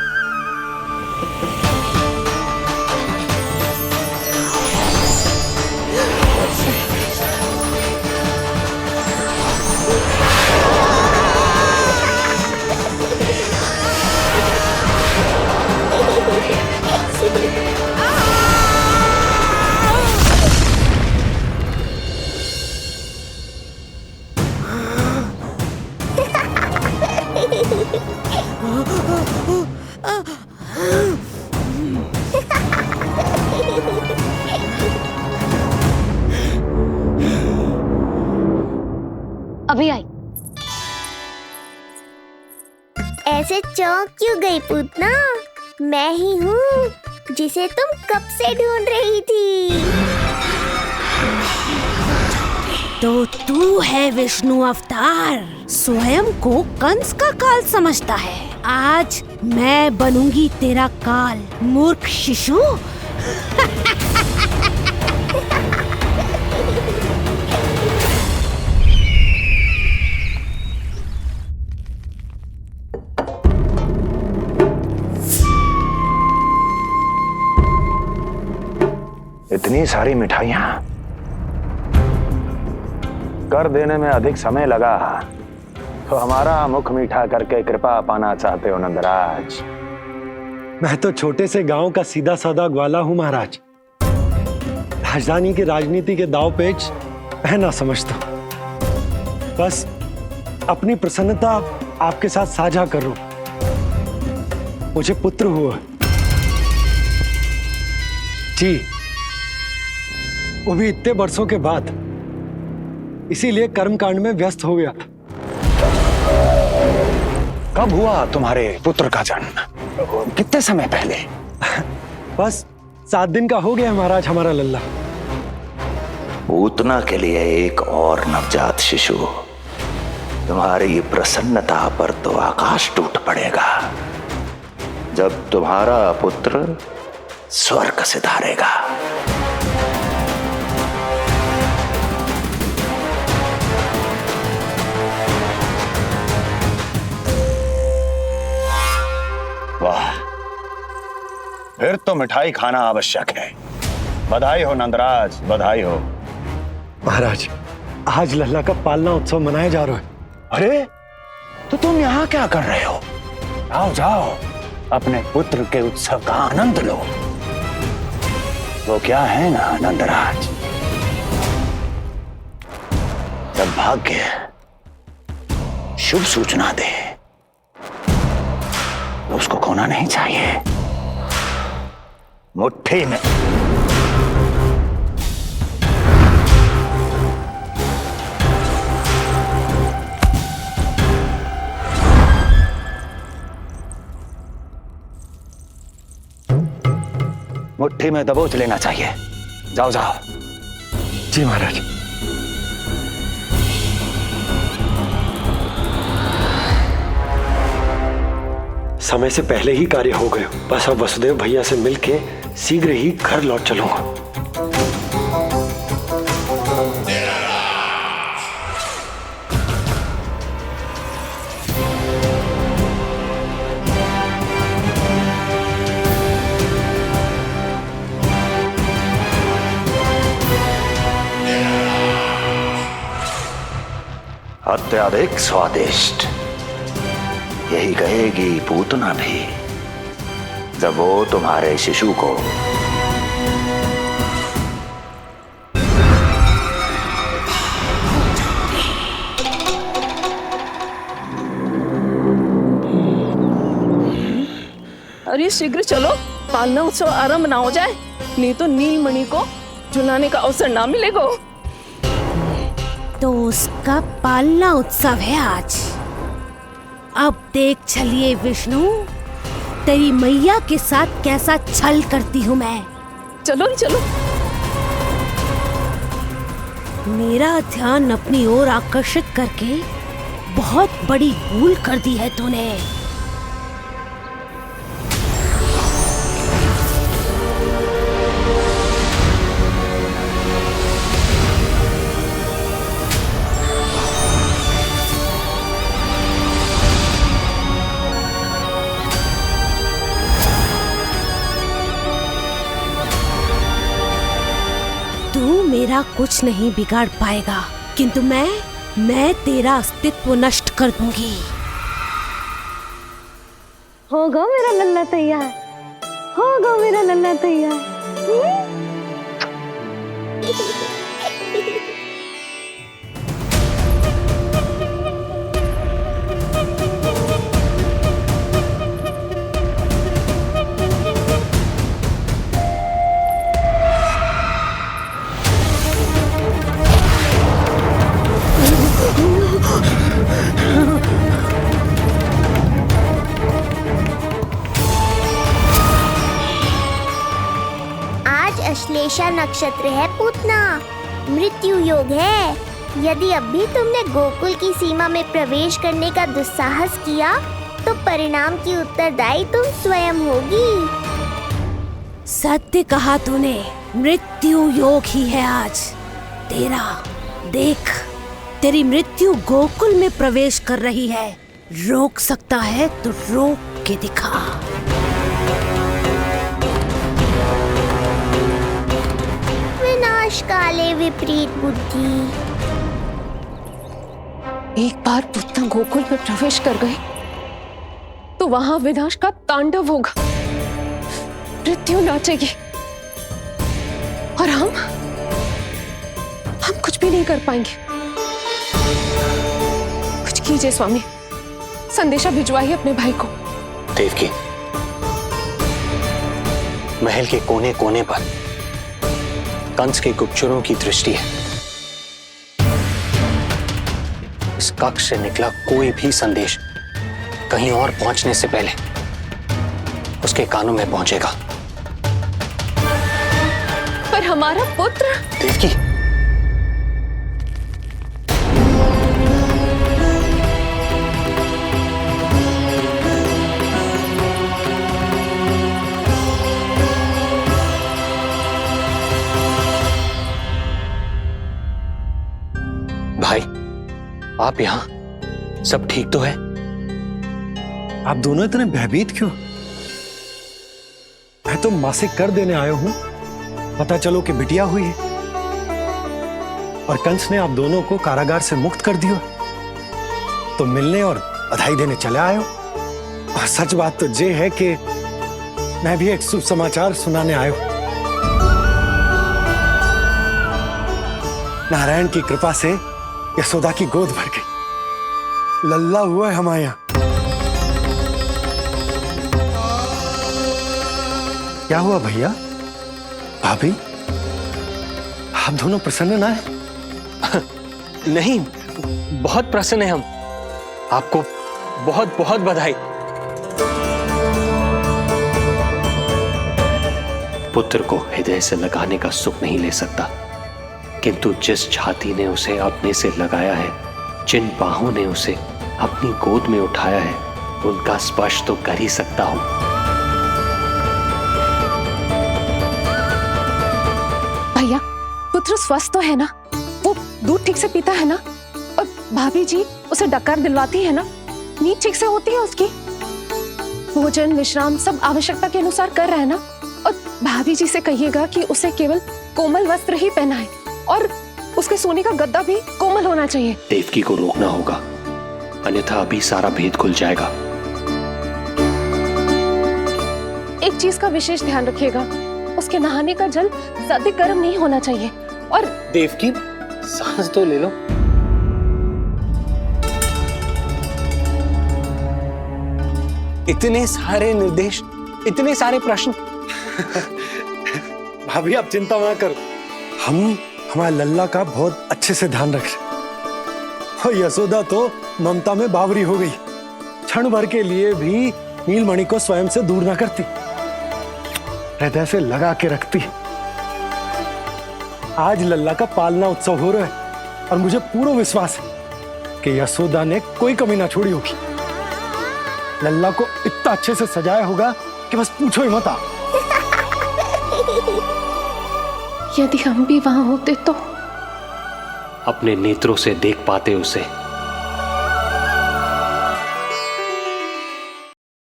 अभी आई। ऐसे चौंक क्यों गई पूतना? मैं ही हूँ जिसे तुम कब से ढूंढ रही थी। तो तू है विष्णु अवतार, स्वयं को कंस का काल समझता है। आज मैं बनूंगी तेरा काल, मूर्ख शिशु। इतनी सारी मिठाइयां कर देने में अधिक समय लगा, तो हमारा मुख मीठा करके कृपा पाना चाहते हो नंदराज? मैं तो छोटे से गांव का सीधा साधा ग्वाला हूं महाराज। राजधानी की राजनीति के दाव पेच मैं ना समझता। बस अपनी प्रसन्नता आपके साथ साझा करूं। मुझे पुत्र हुआ जी, वो भी इतने वर्षों के बाद, इसीलिए कर्मकांड में व्यस्त हो गया। कब हुआ तुम्हारे पुत्र का जन्म? कितने समय पहले? बस 7 दिन का हो गया महाराज हमारा लल्ला। पूतना के लिए एक और नवजात शिशु, तुम्हारी प्रसन्नता पर तो आकाश टूट पड़ेगा जब तुम्हारा पुत्र स्वर्ग से धारेगा। वाह, फिर तो मिठाई खाना आवश्यक है। बधाई हो नंदराज, बधाई हो। महाराज, आज लल्ला का पालना उत्सव मनाया जा रहा है। अरे, तो तुम यहाँ क्या कर रहे हो? आओ जाओ, अपने पुत्र के उत्सव का आनंद लो। वो क्या है ना नंदराज, जब भाग्य शुभ सूचना दे तो उसको खोना नहीं चाहिए। मुट्ठी में मुट्ठी में दबोच लेना चाहिए। जाओ जाओ। जी महाराज। समय से पहले ही कार्य हो गए। बस अब वसुदेव भैया से मिलके शीघ्र ही घर लौट चलूंगा। अत्यधिक स्वादिष्ट, यही कहेगी पूतना भी जब वो तुम्हारे शिशु को अरे शीघ्र चलो, पालना उत्सव आरंभ ना हो जाए, नहीं तो नीलमणि को झुलाने का अवसर ना मिलेगा। तो उसका पालना उत्सव है आज। अब देख चलिए विष्णु, तेरी मैया के साथ कैसा छल करती हूँ मैं। चलो चलो। मेरा ध्यान अपनी ओर आकर्षित करके बहुत बड़ी भूल कर दी है तूने। मेरा कुछ नहीं बिगाड़ पाएगा, किंतु मैं तेरा अस्तित्व नष्ट कर दूंगी। होगा मेरा लल्ला तैयार, होगा मेरा लल्ला तैयार। अश्लेषा नक्षत्र है पूतना, मृत्यु योग है। यदि अब भी तुमने गोकुल की सीमा में प्रवेश करने का दुस्साहस किया तो परिणाम की उत्तरदायी तुम स्वयं होगी। सत्य कहा तूने, मृत्यु योग ही है आज तेरा। देख, तेरी मृत्यु गोकुल में प्रवेश कर रही है। रोक सकता है तो रोक के दिखा। काले विपरीत बुद्धि। एक बार पूतना गोकुल में प्रवेश कर गए तो वहां विनाश का तांडव होगा, मृत्यु नाचेगी और हम कुछ भी नहीं कर पाएंगे। कुछ कीजिए स्वामी, संदेशा भिजवाइए अपने भाई को। देवकी, महल के कोने कोने पर कंस के गुप्तचरों की दृष्टि है। इस कक्ष से निकला कोई भी संदेश कहीं और पहुंचने से पहले उसके कानों में पहुंचेगा। पर हमारा पुत्र। देवकी, भाई, आप यहाँ सब ठीक तो है? आप दोनों इतने भयभीत क्यों? मैं तो मासिक कर देने आया हूं, पता चलो कि बिटिया हुई है और कंस ने आप दोनों को कारागार से मुक्त कर दिया, तो मिलने और बधाई देने चले आए हो। और सच बात तो ये है कि मैं भी एक शुभ समाचार सुनाने आया हूं। नारायण की कृपा से यशोदा की गोद भर गई, लल्ला हुआ है हमारे यहाँ। क्या हुआ भैया, भाभी, आप दोनों प्रसन्न ना है? नहीं, बहुत प्रसन्न है हम। आपको बहुत बहुत बधाई। पुत्र को हृदय से लगाने का सुख नहीं ले सकता, किंतु जिस छाती ने उसे अपने से लगाया है, जिन बाहों ने उसे अपनी गोद में उठाया है, उनका स्पर्श तो कर ही सकता हूं। भैया, पुत्र स्वस्थ तो है ना? वो दूध ठीक से पीता है ना? और भाभी जी उसे डकार दिलवाती है ना? नींद ठीक से होती है उसकी? भोजन विश्राम सब आवश्यकता के अनुसार कर रहा है ना? और भाभी जी से कहिएगा कि उसे केवल कोमल वस्त्र ही पहनाए और उसके सोने का गद्दा भी कोमल होना चाहिए। देवकी को रोकना होगा, अन्यथा अभी सारा भेद खुल जाएगा। एक चीज का विशेष ध्यान रखिएगा, उसके नहाने का जल ज्यादा गर्म नहीं होना चाहिए। और देवकी, सांस तो ले लो। इतने सारे निर्देश, इतने सारे प्रश्न। भाभी आप चिंता ना करो, हम हमारे लल्ला का बहुत अच्छे से ध्यान रख रहे। और यशोदा तो ममता में बावरी हो गई, क्षण भर के लिए भी नीलमणि को स्वयं से दूर ना करती, हृदय से लगा के रखती। आज लल्ला का पालना उत्सव हो रहा है और मुझे पूरा विश्वास है कि यशोदा ने कोई कमी ना छोड़ी होगी। लल्ला को इतना अच्छे से सजाया होगा कि बस पूछो ही मत आप। यदि हम भी वहां होते तो? अपने नेत्रों से देख पाते उसे।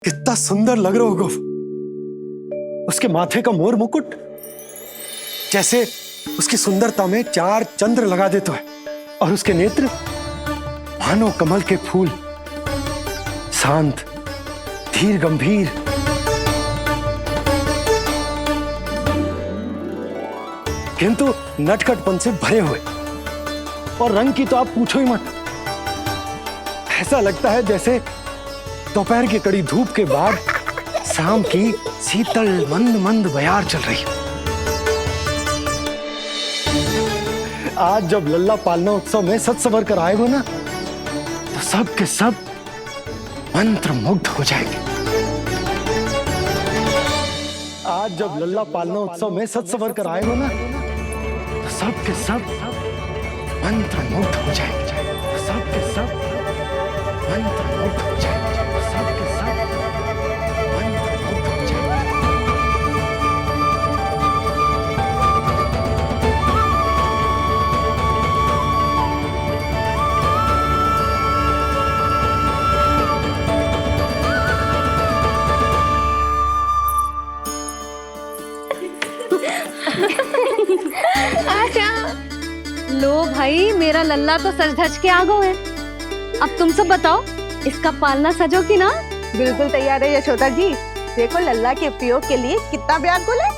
कितना सुंदर लग रहा होगा उसके माथे का मोर मुकुट, जैसे उसकी सुंदरता में 4 चंद्र लगा देता है। और उसके नेत्र मानो कमल के फूल, शांत, धीर गंभीर। किंतु नटखटपन से भरे हुए। और रंग की तो आप पूछो ही मत, ऐसा लगता है जैसे दोपहर की कड़ी धूप के बाद शाम की शीतल मंद मंद बयार चल रही है। आज जब लल्ला पालना उत्सव में सज संवर कर आएगा ना, तो सब के सब मंत्र मुग्ध हो जाएंगे। आज जब लल्ला पालना उत्सव में सज संवर कर आएगा ना, तो सब के सब मंत्र मुग्ध हो जाएंगे। सब के सब मंत्र मुग्ध हो जाएंगे। सब के सब मंत्र मुग्ध हो जाएंगे। लो भाई, मेरा लल्ला तो सज धज के आ गो है। अब तुम सब बताओ, इसका पालना सजो कि ना? बिल्कुल तैयार है यशोदा जी। देखो लल्ला के उपयोग के लिए कितना व्याकुल है।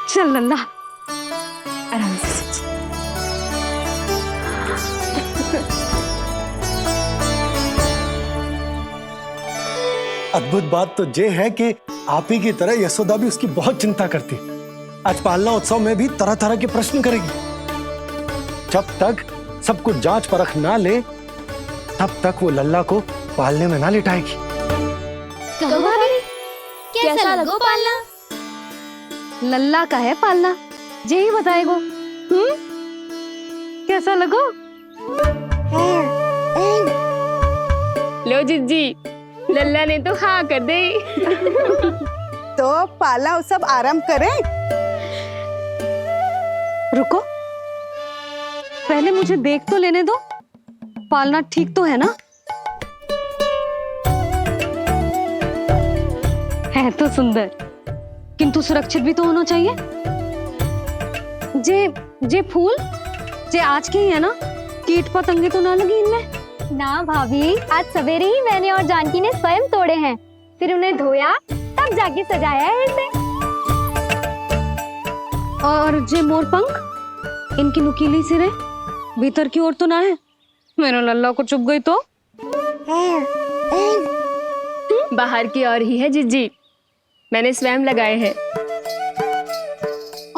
चल लल्ला, आराम से। अद्भुत बात तो ये है कि आप ही की तरह यशोदा भी उसकी बहुत चिंता करती है। आज पालना उत्सव में भी तरह तरह के प्रश्न करेगी। जब तक सब कुछ जांच परख ना ले, तब तक वो लल्ला को पालने में ना लिटाएगी। कहो भाभी, कैसा लगो पालना? लल्ला का है पालना, यही बताएगो। कैसा लगो? लो जिज्जी, लल्ला ने तो हाँ कर दे। तो पालना उत्सव आरंभ करें? रुको, पहले मुझे देख तो लेने दो, पालना ठीक तो है ना? है तो सुंदर, किंतु सुरक्षित भी तो होना चाहिए। जे फूल जे आज के ही है ना, कीट पतंगे तो ना लगी इनमें? ना भाभी, आज सवेरे ही मैंने और जानकी ने स्वयं तोड़े हैं, फिर उन्हें धोया तब जाके सजाया है इसे। और जे मोर पंख, इनकी नुकीली सिरे भीतर की ओर तो ना है? मेरा लल्ला को चुभ गई तो? बाहर की ओर ही है जिज्जी, मैंने स्वयं लगाए हैं।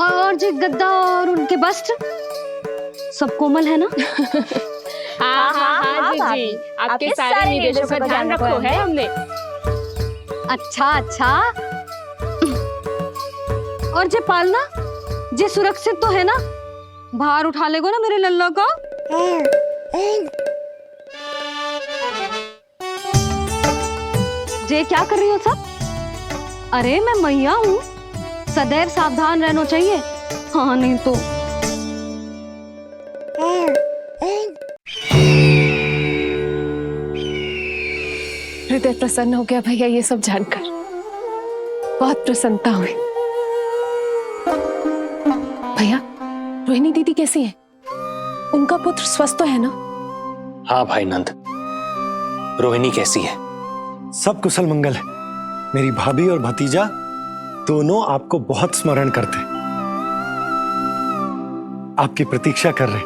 और जे गद्दा और उनके वस्त्र सब कोमल है ना? हाँ हाँ हाँ जिज्जी, आपके सारे निर्देशों का ध्यान रखो है हमने। अच्छा अच्छा। और जे पालना, जे सुरक्षित तो है ना? बाहर उठा लेगो ना मेरे लल्ला को? जे क्या कर रही हो सब? अरे मैं मैया हूँ, सदैव सावधान रहना चाहिए। हाँ नहीं तो। हृदय प्रसन्न हो गया भैया ये सब जानकर, बहुत प्रसन्नता हुई। भैया, रोहिणी दीदी कैसी है? उनका पुत्र स्वस्थ तो है ना? हाँ भाई नंद, रोहिणी कैसी है? सब कुशल मंगल है। मेरी भाभी और भतीजा दोनों आपको बहुत स्मरण करते, आपकी प्रतीक्षा कर रहे।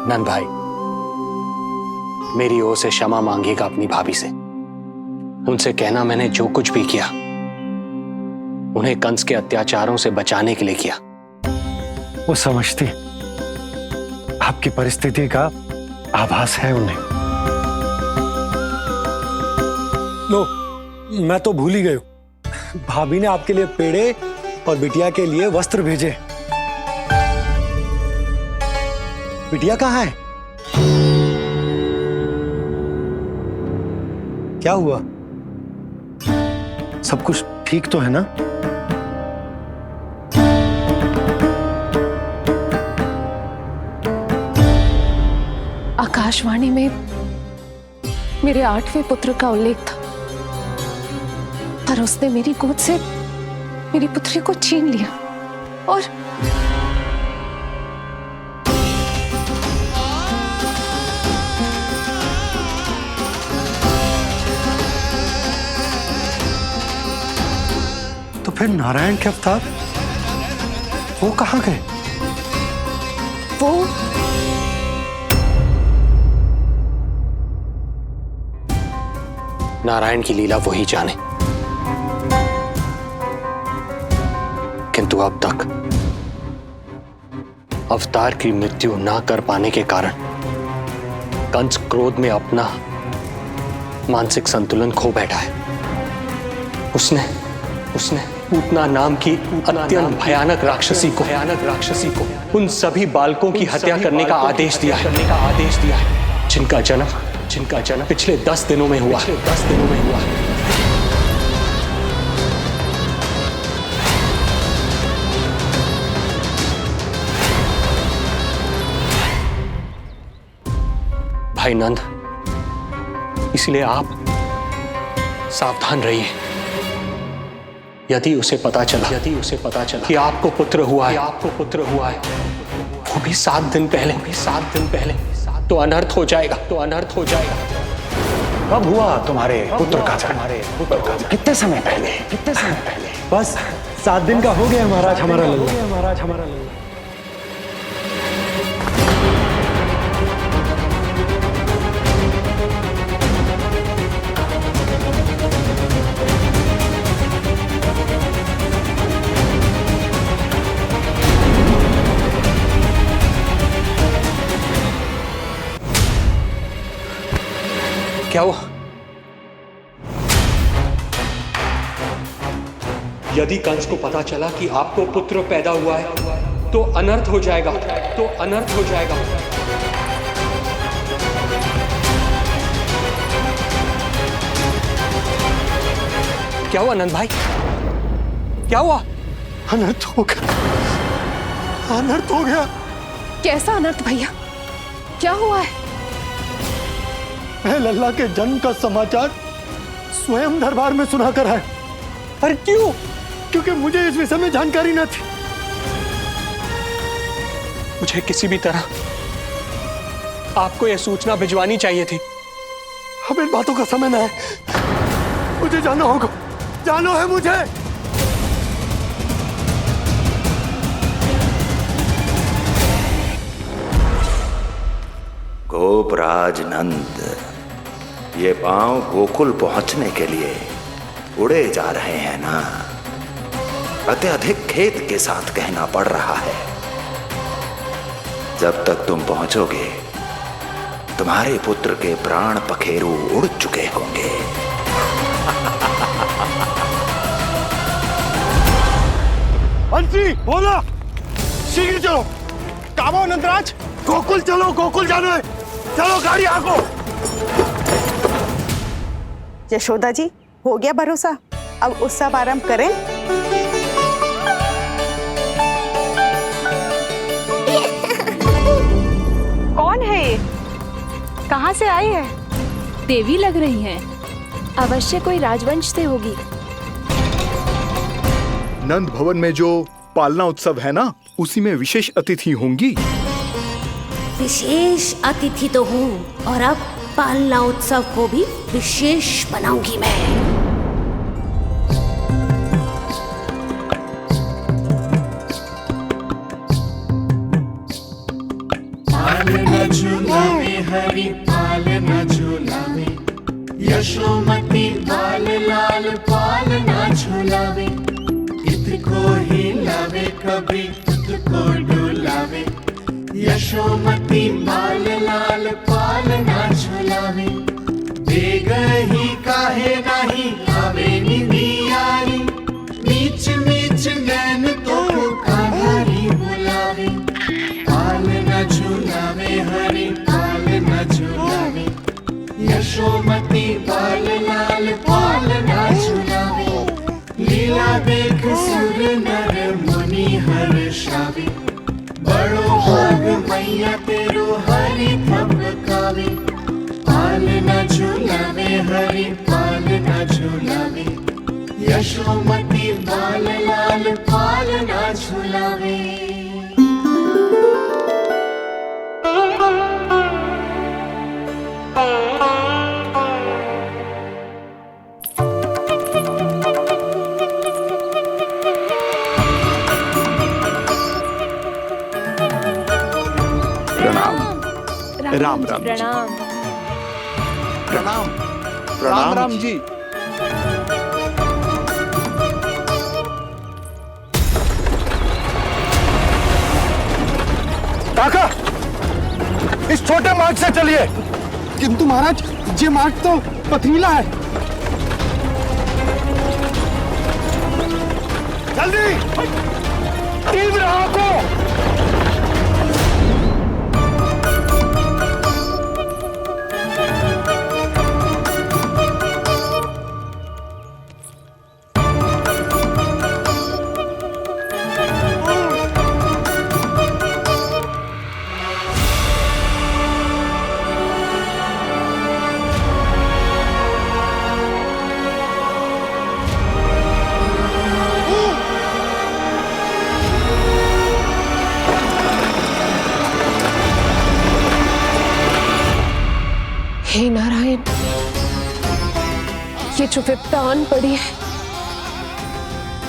नंद भाई, मेरी ओर से क्षमा मांगिएगा अपनी भाभी से। उनसे कहना मैंने जो कुछ भी किया, उन्हें कंस के अत्याचारों से बचाने के लिए किया। वो समझते आपकी परिस्थिति का आभास है उन्हें। लो, मैं तो भूल ही गई। भाभी ने आपके लिए पेड़े और बिटिया के लिए वस्त्र भेजे। बिटिया कहाँ है? क्या हुआ? सब कुछ ठीक तो है ना? आकाशवाणी में मेरे 8वें पुत्र का उल्लेख था, पर उसने मेरी गोद से मेरी पुत्री को छीन लिया। और तो फिर नारायण के अवतार वो कहाँ गए? वो नारायण की लीला वही जाने, किंतु अब तक अवतार की मृत्यु ना कर पाने के कारण कंस क्रोध में अपना मानसिक संतुलन खो बैठा है। उसने पूतना नाम की अत्यंत भयानक राक्षसी को उन सभी बालकों की हत्या करने का आदेश दिया है, जिनका जन्म पिछले 10 दिनों में हुआ। भाई नंद, इसलिए आप सावधान रहिए। यदि उसे पता चला कि आपको पुत्र हुआ है, वो भी 7 दिन पहले, तो अनर्थ हो जाएगा। कब हुआ तुम्हारे पुत्र का जन्म? कितने समय पहले? बस 7 दिन का हो गया महाराज हमारा लल्ला। क्या हुआ? यदि कंस को पता चला कि आपको पुत्र पैदा हुआ है, तो अनर्थ हो जाएगा। क्या हुआ नंद भाई? क्या हुआ? अनर्थ हो गया। कैसा अनर्थ भैया? क्या हुआ है? मैं लल्ला के जन्म का समाचार स्वयं दरबार में सुनाकर आया। अरे क्यों? क्योंकि मुझे इस विषय में जानकारी न थी। मुझे किसी भी तरह आपको यह सूचना भिजवानी चाहिए थी। अब इन बातों का समय न है, मुझे जाना होगा, जाना है मुझे। गोपराज नंद, ये पांव गोकुल पहुंचने के लिए उड़े जा रहे हैं ना? अत्यधिक खेद के साथ कहना पड़ रहा है। जब तक तुम पहुंचोगे तुम्हारे पुत्र के प्राण पखेरु उड़ चुके होंगे। बंसी बोला, शीघ्र चलो। काबो नंदराज, गोकुल चलो, गोकुल जाना है। चलो गाड़ी आगो। यशोदा जी, हो गया भरोसा, अब उत्सव आरंभ करें। कौन है ये? कहाँ से आई है? देवी लग रही है। अवश्य कोई राजवंश से होगी। नंद भवन में जो पालना उत्सव है ना, उसी में विशेष अतिथि होंगी। विशेष अतिथि तो हूँ, और अब पालना उत्सव को भी विशेष बनाऊंगी मैं। पालना झूलावे हरि पालना झूलावे, यशोमती बाल लाल पालना झूलावे। इत को हिलावे कभी तुझ को डुलावे, यशोमती बाल लाल पालना झूलावे। बेग ही काहे नहीं आवे निदियारी, नीच नीच नैन तो काहारी बुलावे। पालना झूलावे हरि पालना झूलावे, यशोमती बाल लाल पालना झूलावे। लीला देख सुर नर मुनि हर्षावे, बड़ो भाग मैया तेरो हरि थपकावे। पालना झूलावे हरि पालना झूलावे, यशोमती बाल लाल पालना झूलावे। राम राम जी। प्रणाम। प्रणाम राम राम जी। काका, इस छोटे मार्ग से चलिए। किंतु महाराज, ये मार्ग तो पथरीला है। जल्दी तीव्र आंखों। हे नारायण, ये जो विपदा आन पड़ी है,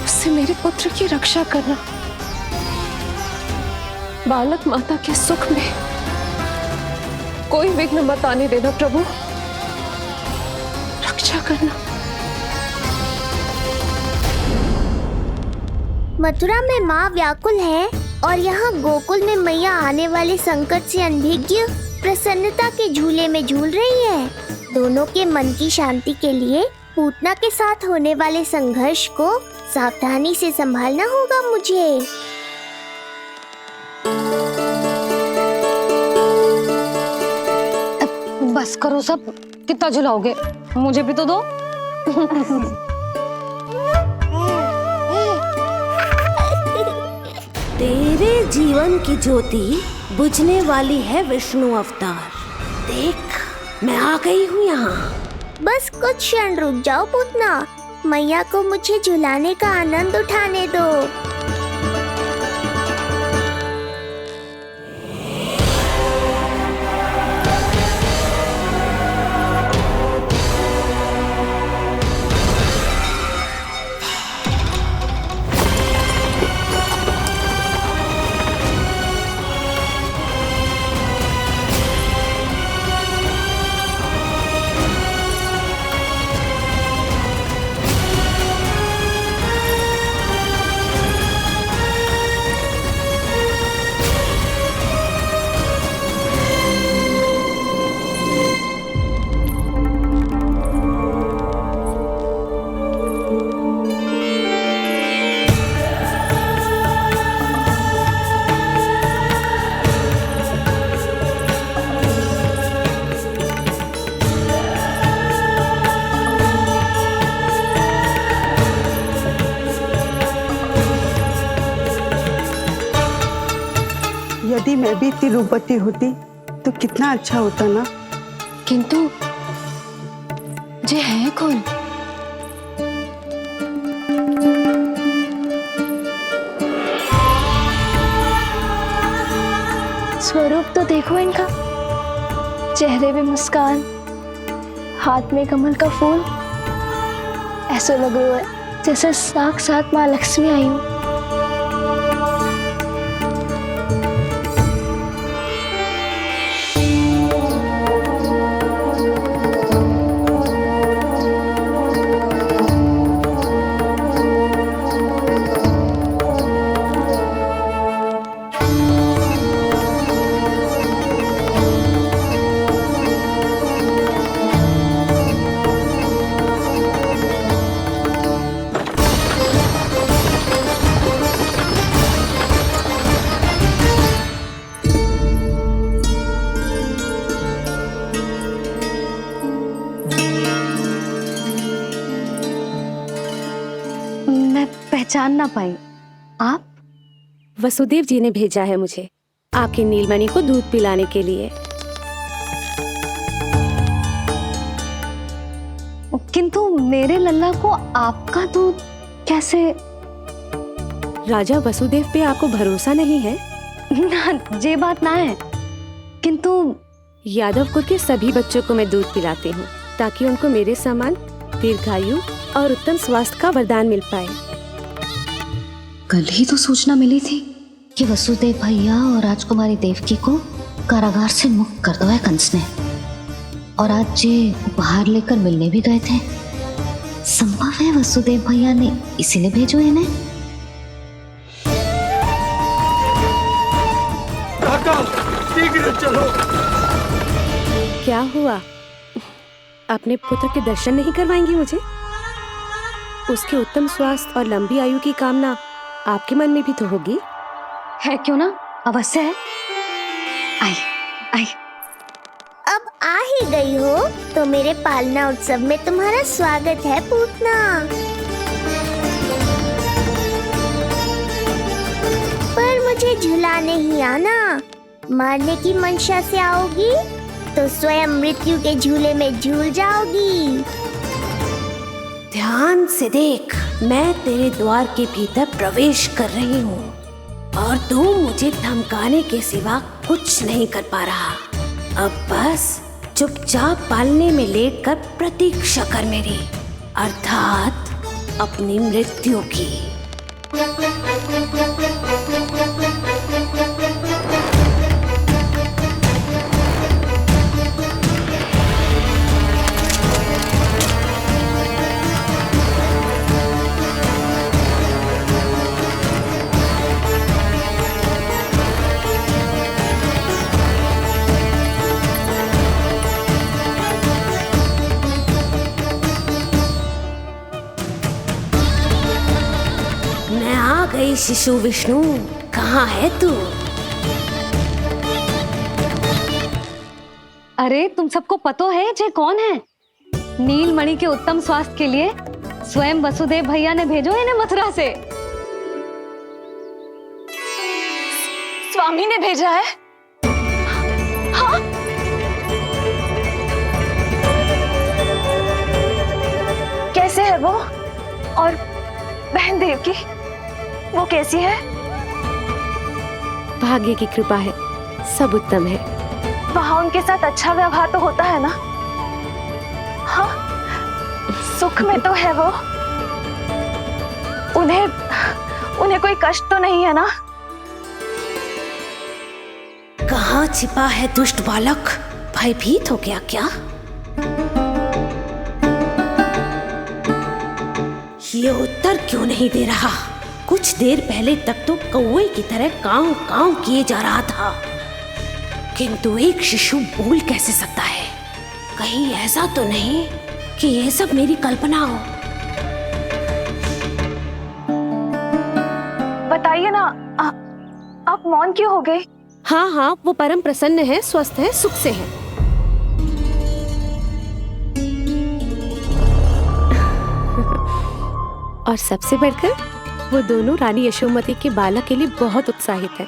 उससे मेरे पुत्र की रक्षा करना। बालक माता के सुख में कोई विघ्न मत आने देना प्रभु, रक्षा करना। मथुरा में माँ व्याकुल है और यहाँ गोकुल में मैया आने वाले संकट से अनभिज्ञ प्रसन्नता के झूले में झूल रही है। दोनों के मन की शांति के लिए पूतना के साथ होने वाले संघर्ष को सावधानी से संभालना होगा मुझे। बस करो सब, कितना झुलाओगे? मुझे भी तो दो। तेरे जीवन की ज्योति बुझने वाली है विष्णु अवतार। देख मैं आ गई हूँ यहाँ। बस कुछ क्षण रुक जाओ पूतना, मैया को मुझे झुलाने का आनंद उठाने दो। यदि मैं भी इतनी रूपवती होती तो कितना अच्छा होता ना। किंतु जे है कौन? स्वरूप तो देखो इनका, चेहरे पे मुस्कान, हाथ में कमल का फूल, ऐसा लग रहा है जैसे साक्षात माँ लक्ष्मी आई हूँ। पहचान ना पाई। आप? वसुदेव जी ने भेजा है मुझे आपकी नीलमणि को दूध पिलाने के लिए। किंतु मेरे लल्ला को आपका दूध कैसे? राजा वसुदेव पे आपको भरोसा नहीं है? ना, ये बात ना है। किंतु यादव कुल के सभी बच्चों को मैं दूध पिलाती हूँ ताकि उनको मेरे समान दीर्घायु और उत्तम स्वास्थ्य का वरदान मिल पाए। कल ही तो सूचना मिली थी कि वसुदेव भैया और राजकुमारी देवकी को कारागार से मुक्त कर दिया है कंस ने, और आज ये उपहार लेकर मिलने भी गए थे। संभव है वसुदेव भैया ने इसीलिए भेजो इन्हें। शीघ्र चलो। क्या हुआ? अपने पुत्र के दर्शन नहीं करवाएंगी मुझे? उसके उत्तम स्वास्थ्य और लंबी आयु की कामना आपके मन में भी तो होगी। है क्यों ना, अवश्य है। आई आई। अब आ ही गई हो तो मेरे पालना उत्सव में तुम्हारा स्वागत है पूतना। पर मुझे झुलाने ही आना, मारने की मंशा से आओगी तो स्वयं मृत्यु के झूले में झूल जाओगी। ध्यान से देख, मैं तेरे द्वार के भीतर प्रवेश कर रही हूँ और तू मुझे धमकाने के सिवा कुछ नहीं कर पा रहा। अब बस चुपचाप पालने में लेटकर प्रतीक्षा कर मेरी, अर्थात अपनी मृत्यु की। गई शिशु विष्णु, कहाँ है तू? अरे तुम सबको पतो है जे कौन है? नीलमणि के उत्तम स्वास्थ्य के लिए स्वयं वसुदेव भैया ने भेजो इन्हें मथुरा से। स्वामी ने भेजा है? हाँ? और बहन देवकी, वो कैसी है? भाग्य की कृपा है, सब उत्तम है। वहां उनके साथ अच्छा व्यवहार तो होता है ना? हाँ, सुख में तो है वो। उन्हें कोई कष्ट तो नहीं है ना? कहाँ छिपा है दुष्ट बालक? भयभीत हो गया क्या? ये उत्तर क्यों नहीं दे रहा? कुछ देर पहले तक तो कौवे की तरह कांव कांव किए जा रहा था, किंतु एक शिशु बोल कैसे सकता है? कहीं ऐसा तो नहीं कि ये सब मेरी कल्पना हो? बताइए ना, आप मौन क्यों हो गए? हाँ हाँ, वो परम प्रसन्न है, स्वस्थ है, सुख से है। और सबसे बढ़कर वो दोनों रानी यशोमती के बालक के लिए बहुत उत्साहित है।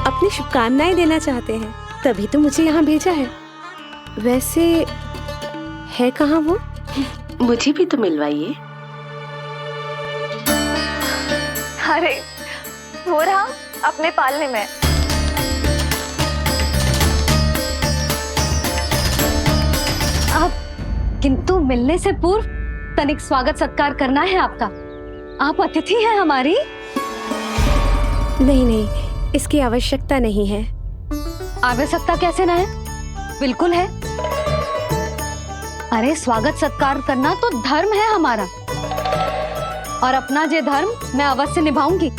अपनी शुभकामनाएं देना चाहते हैं, तभी तो मुझे यहाँ भेजा है। वैसे है कहाँ वो? मुझे भी तो मिलवाइए। अरे वो रहा अपने पालने में। किंतु मिलने से पूर्व तनिक स्वागत सत्कार करना है आपका। आप अतिथि हैं हमारी। नहीं नहीं, इसकी आवश्यकता नहीं है। आवश्यकता कैसे ना है? बिल्कुल है। अरे स्वागत सत्कार करना तो धर्म है हमारा, और अपना जे धर्म मैं अवश्य निभाऊंगी,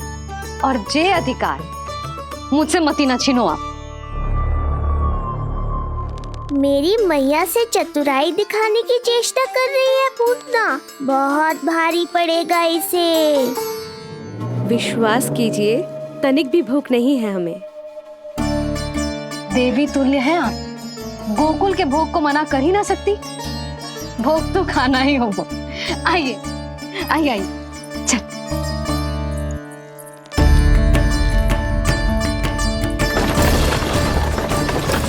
और जे अधिकार मुझसे मती न छीनो आप। मेरी मैया से चतुराई दिखाने की चेष्टा कर रही है पूतना। बहुत भारी पड़ेगा इसे। विश्वास कीजिए, तनिक भी भूख नहीं है हमें। देवी तुल्य हैं आप, गोकुल के भोग को मना कर ही ना सकती। भोग तो खाना ही होगा। आइए आइए आइए, चल।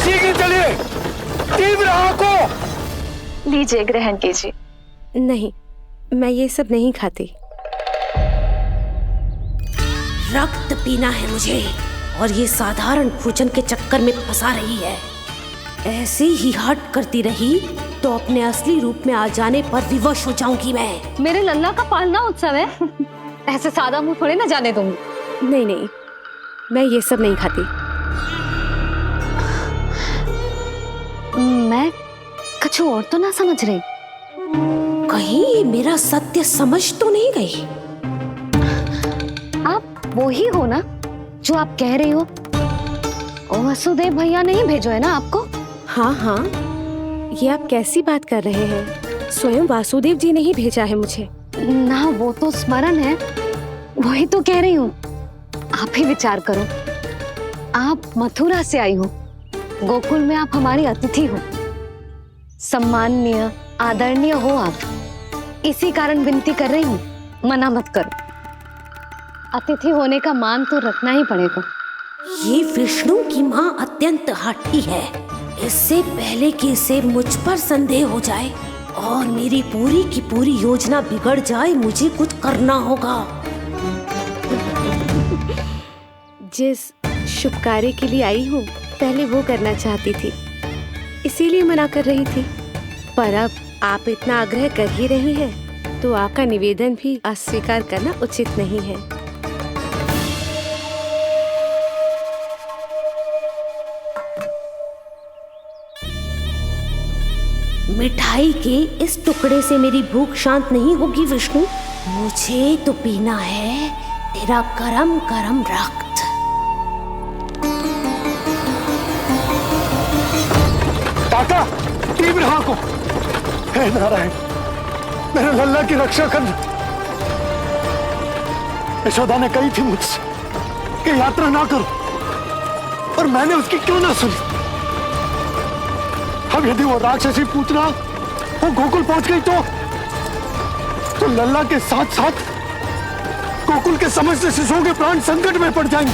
शीघ्र चलिए, तीव्र आंखों। लीजिए, ग्रहण कीजिए। नहीं, मैं ये सब नहीं खाती। रक्त पीना है मुझे, और ये साधारण भोजन के चक्कर में फंसा रही है। ऐसे ही हट करती रही तो अपने असली रूप में आ जाने पर विवश हो जाऊंगी मैं। मेरे लल्ला का पालना उत्सव है, ऐसे सादा मुंह थोड़े ना जाने दूंगी। नहीं नहीं, मैं ये सब नहीं खाती। मैं कुछ और तो ना समझ रही। कहीं ये मेरा सत्य समझ तो नहीं गई? आप वो ही हो ना जो आप कह रही हो? ओ वसुदेव भैया नहीं भेजो है ना आपको? हाँ हाँ, ये आप कैसी बात कर रहे हैं? स्वयं वासुदेव जी ने ही भेजा है मुझे। ना वो तो स्मरण है, वही तो कह रही हूँ। आप ही विचार करो, आप मथुरा से आई हो, गोकुल में आप हमारी अतिथि हो, सम्माननीय आदरणीय हो आप। इसी कारण विनती कर रही हूँ, मना मत करो। अतिथि होने का मान तो रखना ही पड़ेगा। ये विष्णु की माँ अत्यंत हठी है। इससे पहले कि इसे मुझ पर संदेह हो जाए और मेरी पूरी की पूरी योजना बिगड़ जाए, मुझे कुछ करना होगा। जिस शुभ कार्य के लिए आई हूँ, पहले वो करना चाहती थी, इसीलिए मना कर रही थी। पर अब आप इतना आग्रह कर ही रही हैं, तो आपका निवेदन भी अस्वीकार करना उचित नहीं है। मिठाई के इस टुकड़े से मेरी भूख शांत नहीं होगी विष्णु। मुझे तो पीना है तेरा गरम गरम रक्त। काका, तीव्र आंखों। हे नारायण, मेरे लल्ला की रक्षा करना। यशोदा ने कही थी मुझसे कि यात्रा ना करो, और मैंने उसकी क्यों ना सुनी। अब यदि वो राक्षसी पूतना वो गोकुल पहुंच गई तो लल्ला के साथ साथ गोकुल के समस्त शिशुओं के प्राण संकट में पड़ जाएंगे।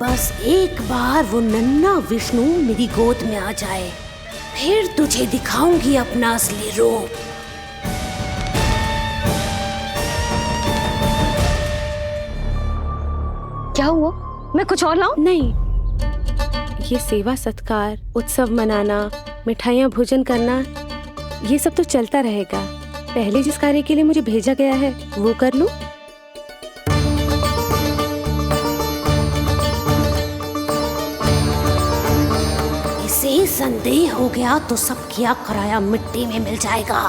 बस बस एक बार वो नन्हा विष्णु मेरी गोद में आ जाए, फिर तुझे दिखाऊंगी अपना असली रूप। क्या हुआ? मैं कुछ और लाऊं? नहीं, ये सेवा सत्कार, उत्सव मनाना, मिठाइयाँ भोजन करना, ये सब तो चलता रहेगा। पहले जिस कार्य के लिए मुझे भेजा गया है वो कर लूं। इसे संदेह हो गया तो सब किया कराया मिट्टी में मिल जाएगा।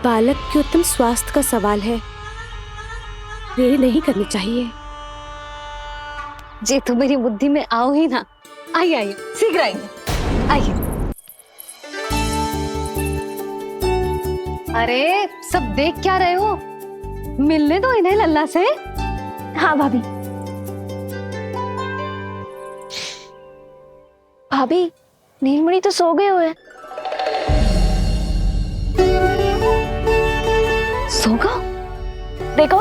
बालक के उत्तम स्वास्थ्य का सवाल है, देरी नहीं करनी चाहिए। जे तो मेरी बुद्धि में आओ ही ना। आइए आइए, शीघ्र आइए, आइए। अरे सब देख क्या रहे हो? मिलने दो इन्हें लल्ला से। हाँ भाभी। भाभी, नीलमणि तो सो गए हुए। सो गो? देखो।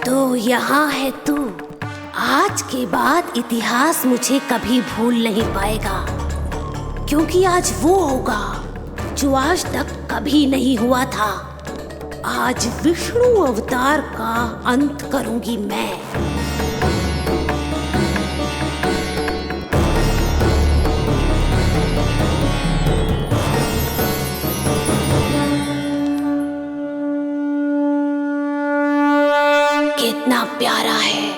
तो यहाँ है तू। आज के बाद इतिहास मुझे कभी भूल नहीं पाएगा, क्योंकि आज वो होगा जो आज तक कभी नहीं हुआ था। आज विष्णु अवतार का अंत करूंगी मैं। कितना प्यारा है।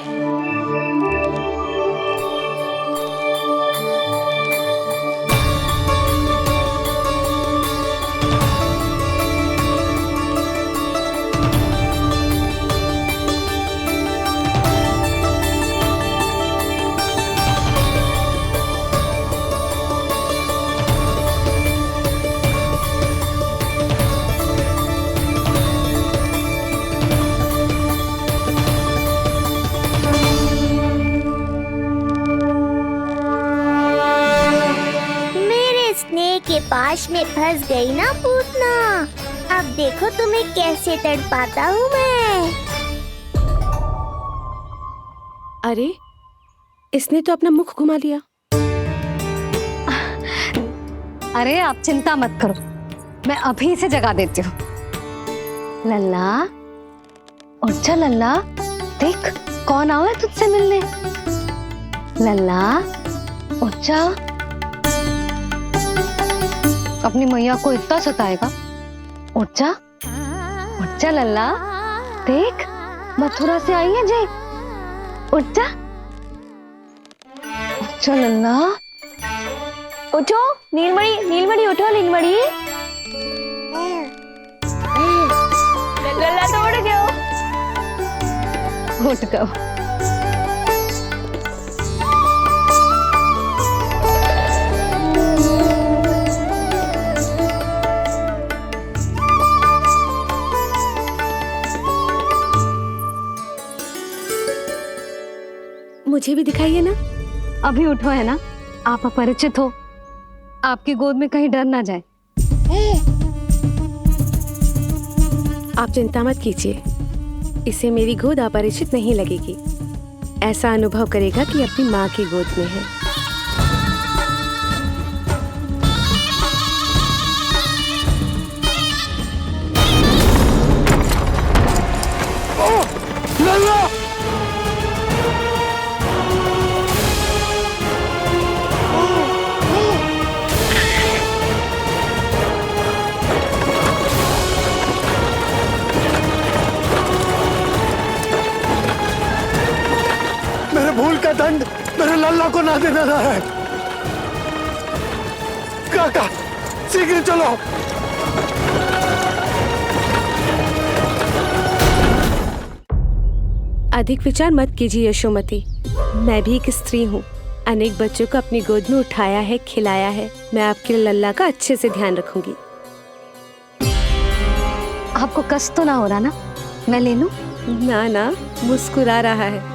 के पास में फंस गई ना पूतना। अब देखो तुम्हें कैसे तड़पाता हूँ मैं। अरे, इसने तो अपना मुख घुमा लिया। अरे आप चिंता मत करो, मैं अभी इसे जगा देती हूँ। लल्ला, उठ जा लल्ला, देख कौन आया है तुझसे मिलने। लल्ला, उठ जा। अपनी मैया को इतना सताएगा? उठ जा लल्ला, देख मथुरा से आई है जय। उठ जा लल्ला। उठो नीलमणि, नीलमणि उठो नीलमणि। लल्ला तो उठ गयो। उठ गयो। मुझे भी दिखाइए ना। अभी उठो है ना, आप अपरिचित हो, आपकी गोद में कहीं डर ना जाए। आप चिंता मत कीजिए, इसे मेरी गोद अपरिचित नहीं लगेगी। ऐसा अनुभव करेगा कि अपनी माँ की गोद में है। भूल का दंड मेरे लल्ला को ना देना है। काका, शीघ्र चलो। अधिक विचार मत कीजिए यशोमती, मैं भी एक स्त्री हूँ। अनेक बच्चों को अपनी गोद में उठाया है, खिलाया है। मैं आपके लल्ला का अच्छे से ध्यान रखूंगी। आपको कष्ट तो ना हो रहा ना? मैं ले लूं? ना, मुस्कुरा रहा है।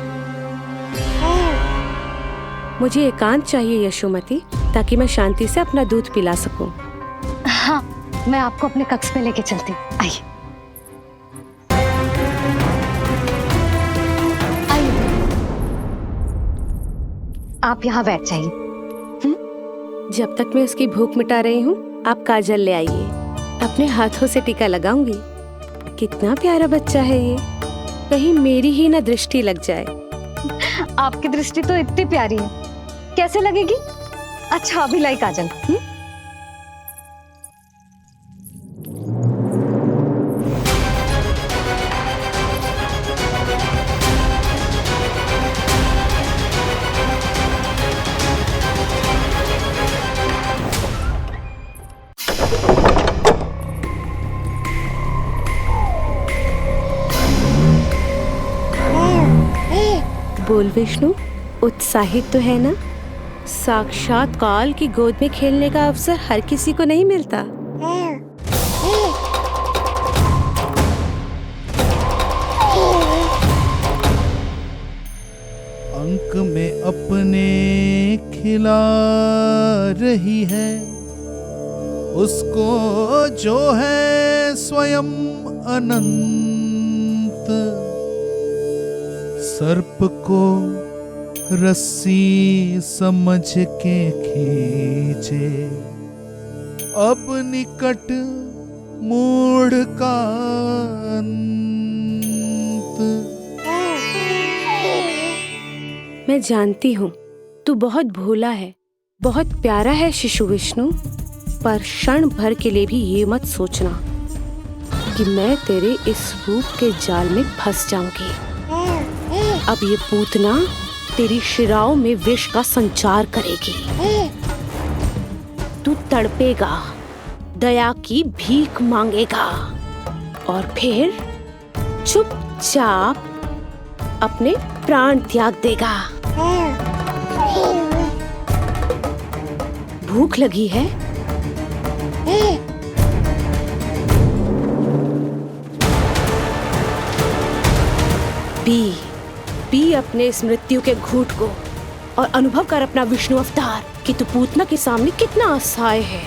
मुझे एकांत चाहिए यशोमती, ताकि मैं शांति से अपना दूध पिला सकूं। हाँ, मैं आपको अपने कक्ष में लेके चलती हूँ। आइए आइए, आप यहाँ बैठ जाइए। जब तक मैं उसकी भूख मिटा रही हूँ, आप काजल ले आइए। अपने हाथों से टीका लगाऊंगी। कितना प्यारा बच्चा है ये, कहीं मेरी ही ना दृष्टि लग जाए। आपकी दृष्टि तो इतनी प्यारी है, कैसे लगेगी? अच्छा अभी लाई काजल। बोल विष्णु, उत्साहित तो है ना? साक्षात काल की गोद में खेलने का अवसर हर किसी को नहीं मिलता। अंक में अपने खिला रही है, उसको जो है स्वयं अनंत। सर्प को रस्सी समझ के खींचे, अब निकट मूढ़ का अंत। मैं जानती हूँ तू बहुत भोला है, बहुत प्यारा है शिशु विष्णु, पर क्षण भर के लिए भी ये मत सोचना कि मैं तेरे इस रूप के जाल में फंस जाऊंगी। अब ये पूतना तेरी शिराओं में विष का संचार करेगी। तू तड़पेगा, दया की भीख मांगेगा और फिर चुपचाप अपने प्राण त्याग देगा। भूख लगी है? पी अपने इस मृत्यु के घूंट को और अनुभव कर अपना विष्णु अवतार कि तू पूतना के सामने कितना असहाय है।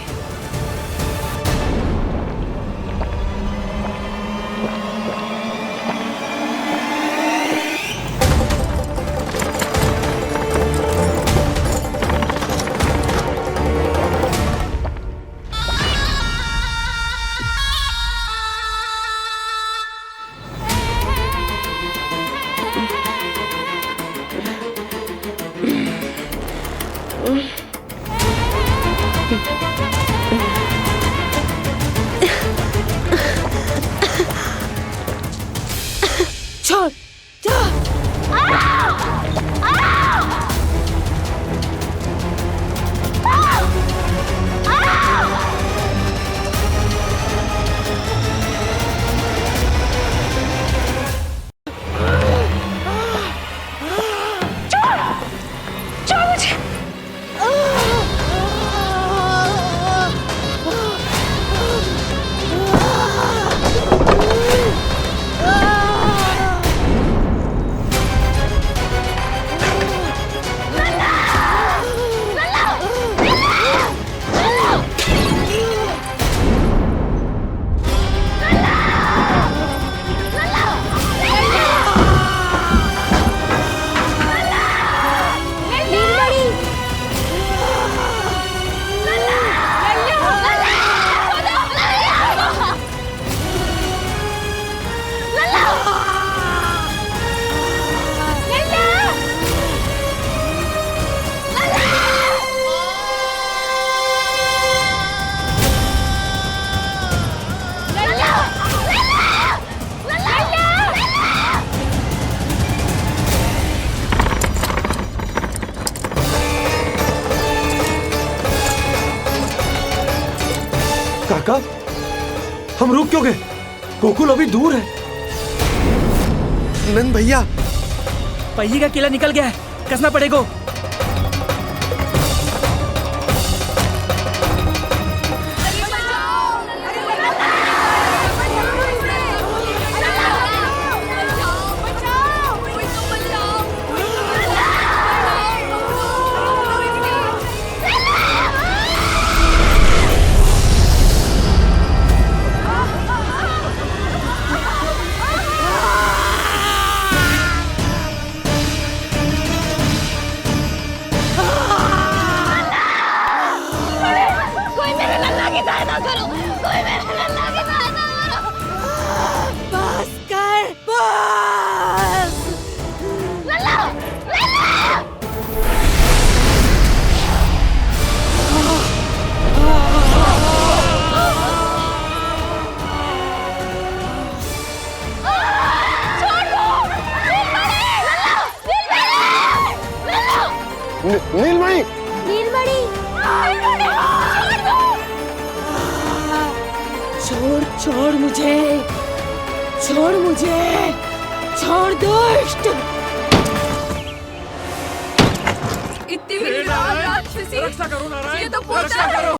काका, हम रुक क्यों गए? गोकुल अभी दूर है। नंद भैया, पहिए का किला निकल गया है, कसना पड़ेगा। सहायता ना करो, कोई मेरे लल्ला की सहायता करो। बस कर, बस। लल्ला, लल्ला। नीलमणि, नीलमणि, छोड़ छोड़ मुझे, छोड़ मुझे, छोड़ दुष्ट। इतनी राक्षसी, ये तो पोता है।